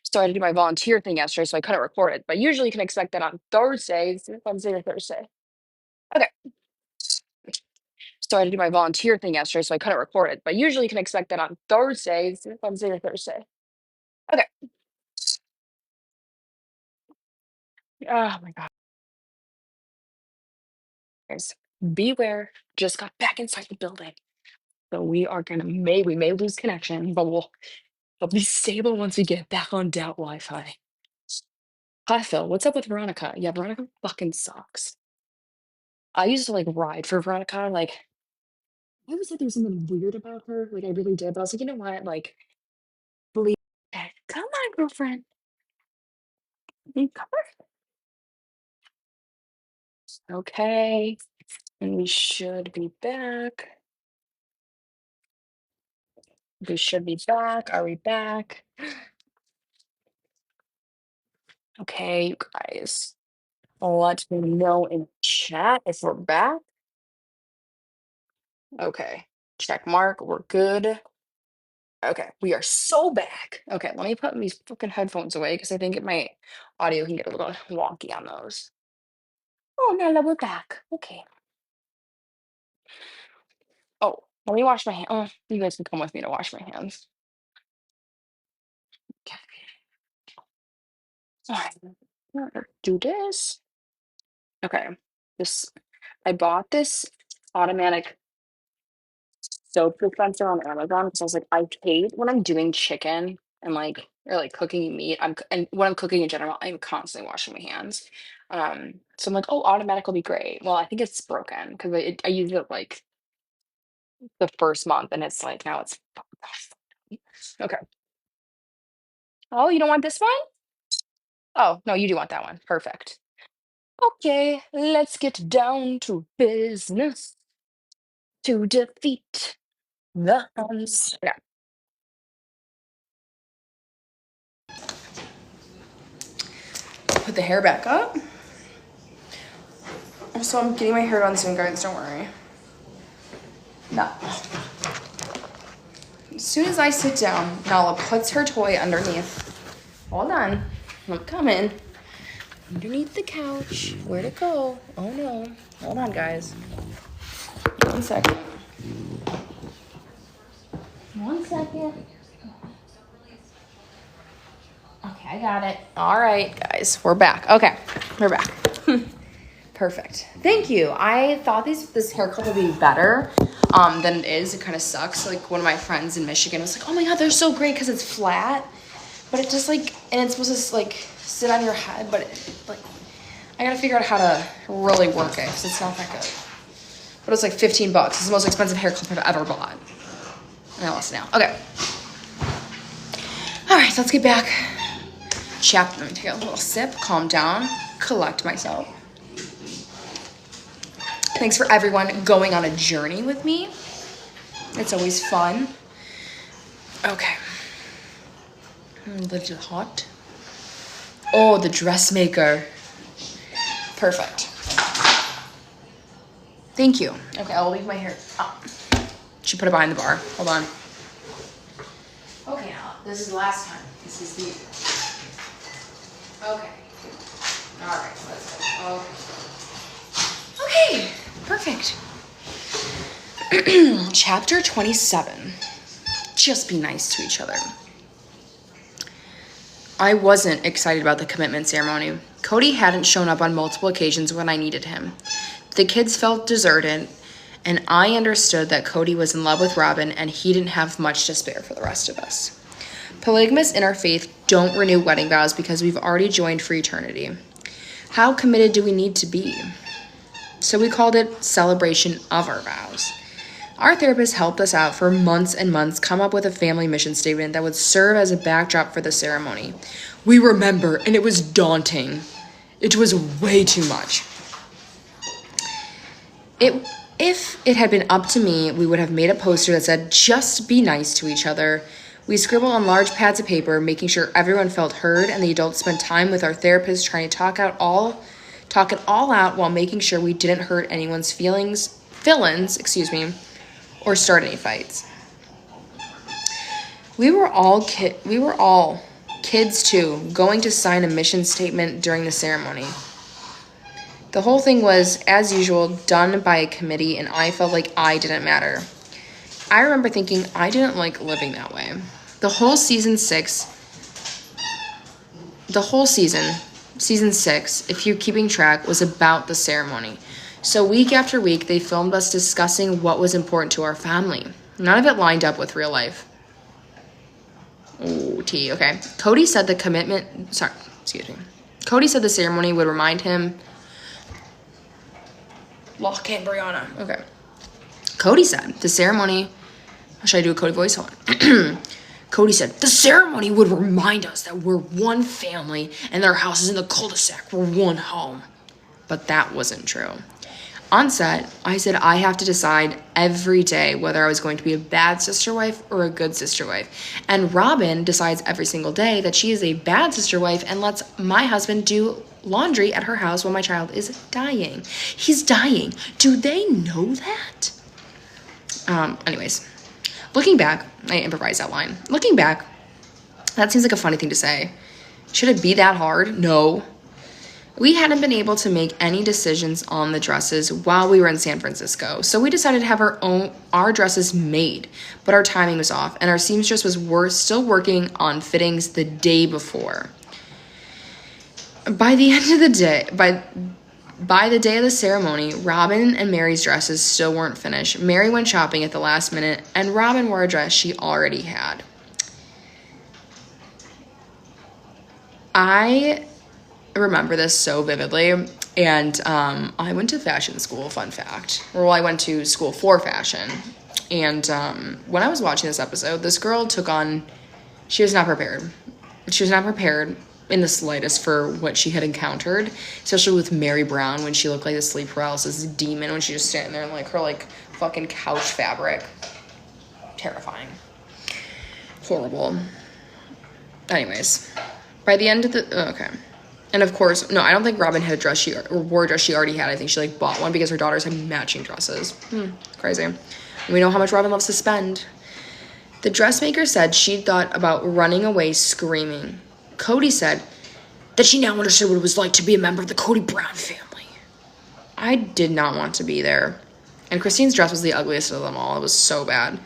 so I had to do my volunteer thing yesterday, so I couldn't record it. But usually you can expect that on Thursdays, Wednesday or Thursday. Okay, so I had to do my volunteer thing yesterday, so I couldn't record it. But usually you can expect that on Thursdays, Wednesday or Thursday. Okay. Oh my God. Guys, beware. Just got back inside the building. So we may lose connection, but we'll be stable once we get back on DOUT Wi-Fi. Hi Phil, what's up with Veronica? Yeah, Veronica fucking sucks. I used to like ride for Veronica. Like I always thought there was something weird about her. Like I really did, but I was like, you know what? Like, believe it. Come on, girlfriend. Come on. Okay. And we should be back. We should be back. Are we back? Okay, you guys. Let me know in chat if we're back. Okay. Check mark. We're good. Okay. We are so back. Okay. Let me put these fucking headphones away because I think my audio can get a little wonky on those. Oh, no, no, we're back. Okay. Oh, let me wash my hands. Oh, you guys can come with me to wash my hands. Okay. All right. Do this. Okay. This, I bought this automatic soap dispenser on Amazon because I was like, I hate when I'm doing chicken and like or like cooking meat. And when I'm cooking in general, I'm constantly washing my hands. So I'm like, oh, automatic will be great. Well, I think it's broken because I used it like the first month and it's like now it's okay. Oh, you don't want this one? Oh, no, you do want that one. Perfect. Okay, let's get down to business to defeat the Huns. Yeah. Put the hair back up. So I'm getting my hair done soon, guys. Don't worry. No. As soon as I sit down, Nala puts her toy underneath. Hold on. I'm coming. Underneath the couch. Where'd it go? Oh no. Hold on, guys. 1 second. 1 second. Okay, I got it. All right, guys, we're back. Okay, we're back. Perfect. Thank you. I thought this haircut would be better than it is. It kind of sucks. Like, one of my friends in Michigan was like, oh my God, they're so great because it's flat. But it just, like, and it's supposed to, like, sit on your head. But, I got to figure out how to really work it because it's not that good. But it's like $15. It's the most expensive hair clip I've ever bought. And I lost it now. Okay. All right, so let's get back. Let me take a little sip, calm down, collect myself. Thanks for everyone going on a journey with me. It's always fun. Okay. A little hot. Oh, the dressmaker. Perfect. Thank you. Okay, I'll leave my hair up. She put it behind the bar. Hold on. Okay, now, this is the last time. This is the... Okay. All right, let's go. Okay, perfect. Chapter 27. Just be nice to each other. I wasn't excited about the commitment ceremony. Cody hadn't shown up on multiple occasions when I needed him. The kids felt deserted, and I understood that Cody was in love with Robin and he didn't have much to spare for the rest of us. Polygamists in our faith don't renew wedding vows because we've already joined for eternity. How committed do we need to be? So we called it Celebration of Our Vows. Our therapist helped us out for months and months come up with a family mission statement that would serve as a backdrop for the ceremony. We remember, and it was daunting. It was way too much. If it had been up to me, we would have made a poster that said, just be nice to each other. We scribbled on large pads of paper, making sure everyone felt heard, and the adults spent time with our therapist trying to talk it all out while making sure we didn't hurt anyone's feelings, or start any fights. We were all kids too, going to sign a mission statement during the ceremony. The whole thing was, as usual, done by a committee, and I felt like I didn't matter. I remember thinking I didn't like living that way. Season 6, if you're keeping track, was about the ceremony. So week after week, they filmed us discussing what was important to our family. None of it lined up with real life. Oh, tea, okay. Cody said the ceremony would remind him... Lock in, Bryannah. Okay. Cody said the ceremony... Should I do a Cody voice? Hold on. Cody said, the ceremony would remind us that we're one family and their houses in the cul-de-sac were one home. But that wasn't true. On set, I said I have to decide every day whether I was going to be a bad sister wife or a good sister wife. And Robin decides every single day that she is a bad sister wife and lets my husband do laundry at her house while my child is dying. He's dying. Do they know that? Anyways. Looking back, I improvised that line. Looking back, that seems like a funny thing to say. Should it be that hard? No. We hadn't been able to make any decisions on the dresses while we were in San Francisco, so we decided to have our dresses made, but our timing was off, and our seamstress was still working on fittings the day before. By the end of the day, by the day of the ceremony, Robin and Mary's dresses still weren't finished. Mary went shopping at the last minute, and Robin wore a dress she already had. I remember this so vividly, and I went to fashion school, fun fact. Well, I went to school for fashion, and when I was watching this episode, this girl she was not prepared. She was not prepared in the slightest for what she had encountered, especially with Mary Brown when she looked like a sleep paralysis demon when she was standing there in like her like fucking couch fabric. Terrifying. Horrible. Anyways, by the end of the okay. And of course, no, I don't think Robin had a dress wore a dress she already had. I think she like bought one because her daughters had matching dresses. Crazy. And we know how much Robin loves to spend. The dressmaker said she'd thought about running away screaming. Cody said that she now understood what it was like to be a member of the Cody Brown family. I did not want to be there. And Christine's dress was the ugliest of them all. It was so bad.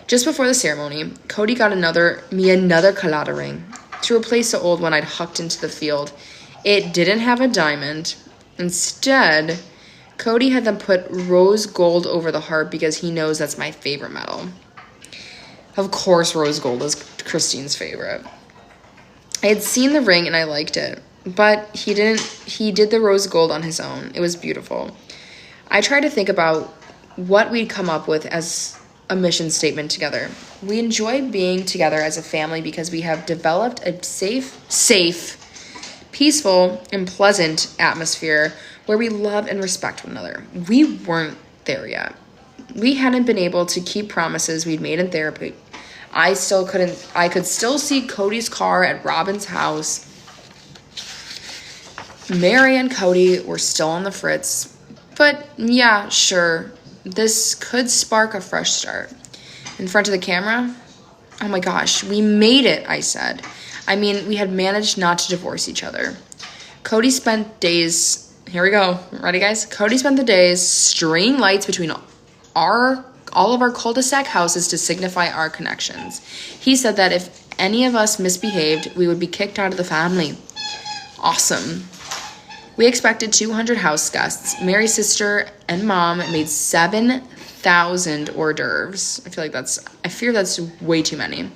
Just before the ceremony, Cody got me another colada ring to replace the old one I'd hucked into the field. It didn't have a diamond. Instead, Cody had them put rose gold over the heart because he knows that's my favorite metal. Of course, rose gold is Christine's favorite. I had seen the ring and I liked it, but he didn't. He did the rose gold on his own. It was beautiful. I tried to think about what we'd come up with as a mission statement together. We enjoy being together as a family because we have developed a safe, peaceful, and pleasant atmosphere where we love and respect one another. We weren't there yet. We hadn't been able to keep promises we'd made in therapy. I could still see Cody's car at Robin's house. Mary and Cody were still on the fritz. But yeah, sure, this could spark a fresh start. In front of the camera? Oh my gosh, we made it, I said. I mean, we had managed not to divorce each other. Cody spent days, here we go, ready guys? Cody spent the days stringing lights between all of our cul-de-sac houses to signify our connections. He said that if any of us misbehaved, we would be kicked out of the family. Awesome. We expected 200 house guests. Mary's sister and mom made 7,000 hors d'oeuvres. I fear that's way too many.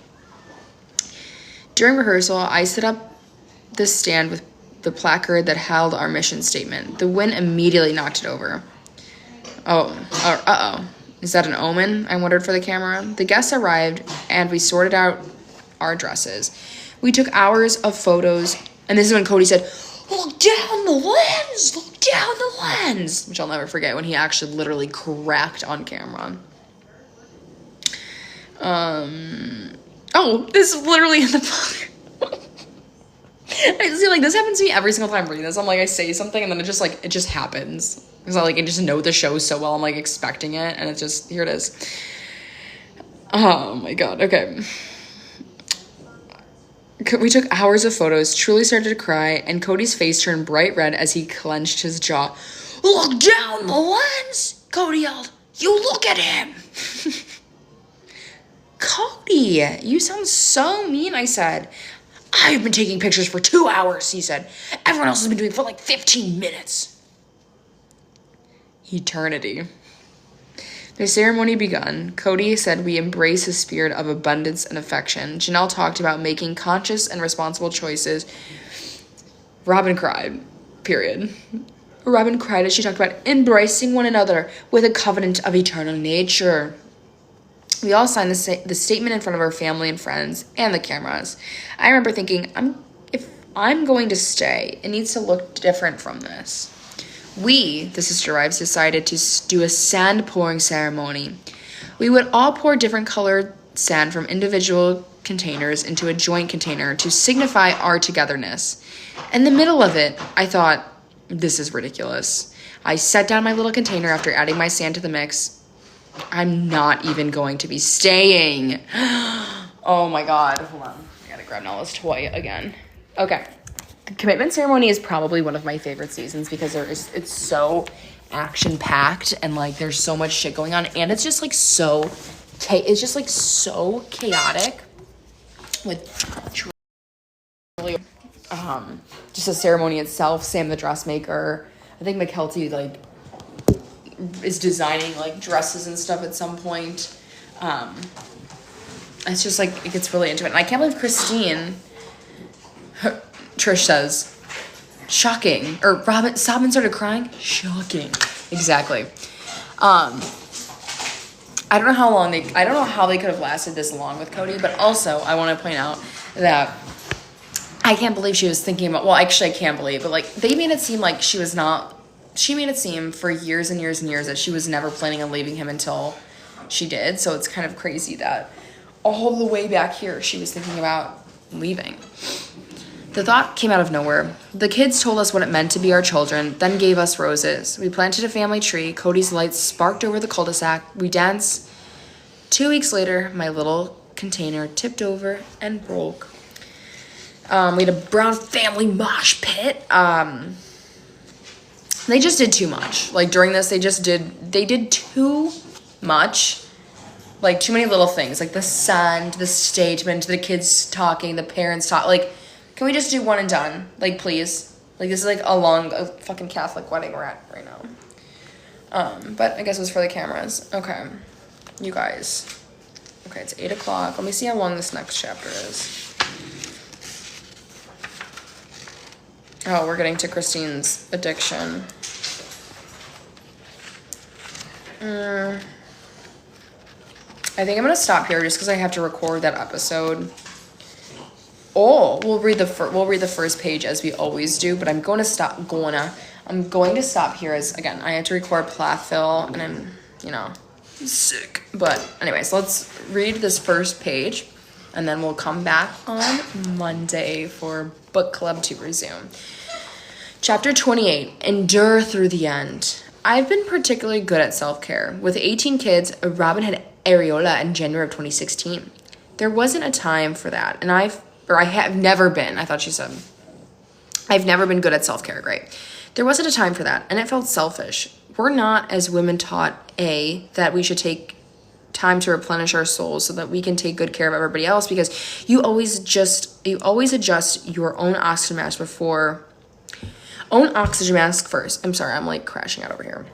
During rehearsal, I set up the stand with the placard that held our mission statement. The wind immediately knocked it over. Uh-oh. Is that an omen? I wondered for the camera. The guests arrived, and we sorted out our dresses. We took hours of photos, and this is when Cody said, "Look down the lens! Look down the lens!" Which I'll never forget when he actually literally cracked on camera. This is literally in the book. I see, this happens to me every single time I'm reading this. I'm I say something, and then it just happens. Because I just know the show so well, I'm expecting it, and it's just, here it is. Oh my god, okay. We took hours of photos, truly started to cry, and Cody's face turned bright red as he clenched his jaw. "Look down the lens!" Cody yelled. "You look at him!" "Cody, you sound so mean," I said. "I've been taking pictures for 2 hours," he said. "Everyone else has been doing it for 15 minutes. Eternity. The ceremony begun. Cody said we embrace a spirit of abundance and affection. Janelle talked about making conscious and responsible choices. Robin cried. Period. Robin cried as she talked about embracing one another with a covenant of eternal nature. We all signed the statement in front of our family and friends and the cameras. I remember thinking, if I'm going to stay, it needs to look different from this. We, the sister wives, decided to do a sand pouring ceremony. We would all pour different colored sand from individual containers into a joint container to signify our togetherness. In the middle of it, I thought, this is ridiculous. I set down my little container after adding my sand to the mix. I'm not even going to be staying. Oh my god. Hold on. I gotta grab Nella's toy again. Okay. The commitment ceremony is probably one of my favorite seasons because it's so action-packed and there's so much shit going on, and it's just so chaotic with just the ceremony itself. Sam the dressmaker, I think McKelty is designing dresses and stuff at some point. It's just it gets really into it, and I can't believe Christine. Trish says, shocking. Or Sabin started crying. Shocking. Exactly. I don't know how they could have lasted this long with Cody, but also I want to point out that I can't believe she was thinking about, well, actually I can't believe, but they made it seem she made it seem for years and years and years that she was never planning on leaving him until she did. So it's kind of crazy that all the way back here she was thinking about leaving. The thought came out of nowhere. The kids told us what it meant to be our children, then gave us roses. We planted a family tree. Cody's lights sparked over the cul-de-sac. We danced. 2 weeks later, my little container tipped over and broke. We had a brown family mosh pit. They just did too much. During this, they did too much. Like, too many little things. Like, the send, the statement, the kids talking, the parents talk. Like, can we just do one and done? Like, please. Like, this is, like, a fucking Catholic wedding we're at right now. But I guess it was for the cameras. Okay. You guys. Okay, it's 8 o'clock. Let me see how long this next chapter is. Oh, we're getting to Christine's addiction. I think I'm going to stop here just because I have to record that episode. Oh, we'll read the first page as we always do, but I'm going to stop here as, again, I had to record Plathville, and I'm, sick. But anyways, let's read this first page, and then we'll come back on Monday for book club to resume. Chapter 28, Endure Through the End. I've been particularly good at self-care. With 18 kids, Robin had areola in January of 2016. There wasn't a time for that, and I have never been, I thought she said. I've never been good at self-care, great. There wasn't a time for that, and it felt selfish. We're not, as women, taught, that we should take time to replenish our souls so that we can take good care of everybody else, because you always adjust your own oxygen mask first. I'm sorry, I'm like crashing out over here.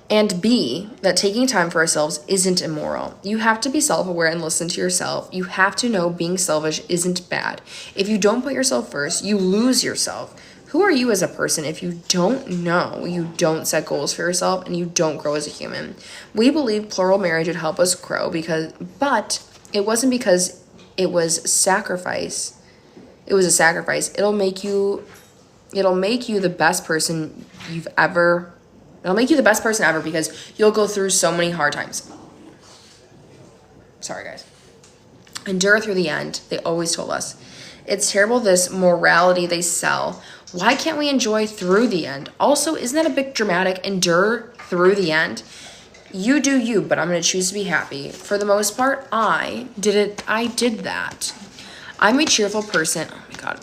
And B, that taking time for ourselves isn't immoral. You have to be self-aware and listen to yourself. You have to know being selfish isn't bad. If you don't put yourself first, you lose yourself. Who are you as a person if you don't know, you don't set goals for yourself, and you don't grow as a human? We believe plural marriage would help us grow, but it wasn't because it was sacrifice. It was a sacrifice. It'll make you the best person ever, because you'll go through so many hard times. Sorry, guys. Endure through the end, they always told us. It's terrible, this morality they sell. Why can't we enjoy through the end? Also, isn't that a bit dramatic? Endure through the end? You do you, but I'm going to choose to be happy. For the most part, I did that. I'm a cheerful person. Oh my God.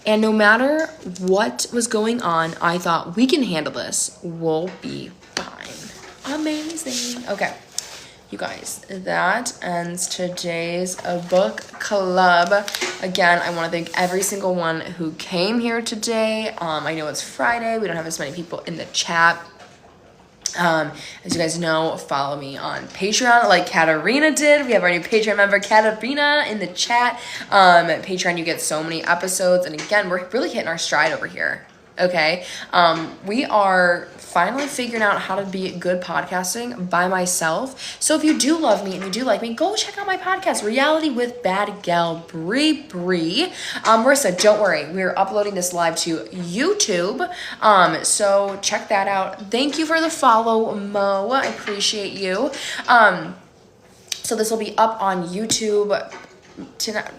And no matter what was going on, I thought, we can handle this. We'll be fine. Amazing. Okay. You guys, that ends today's book club. Again, I want to thank every single one who came here today. I know it's Friday. We don't have as many people in the chat. As you guys know, follow me on Patreon like Katarina did. We have our new Patreon member, Katarina, in the chat. Patreon, you get so many episodes. And again, we're really hitting our stride over here. Okay. We are finally figuring out how to be good podcasting by myself. So if you do love me and you do like me, go check out my podcast, Reality with Bad Gal Brie. Marissa, don't worry. We're uploading this live to YouTube. So check that out. Thank you for the follow, Mo. I appreciate you. So this will be up on YouTube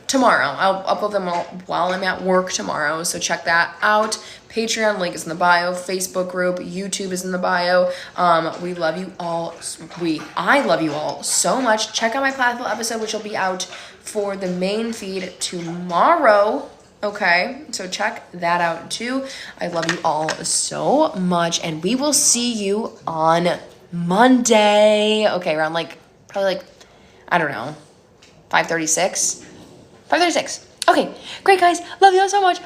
tomorrow. I'll upload them all while I'm at work tomorrow, so check that out. Patreon link is in the bio. Facebook group, YouTube is in the bio. We love you all. I love you all so much. Check out my Plathville episode, which will be out for the main feed tomorrow. Okay, so check that out too. I love you all so much, and we will see you on Monday. Okay, around probably I don't know, 5:36. Okay, great guys. Love you all so much.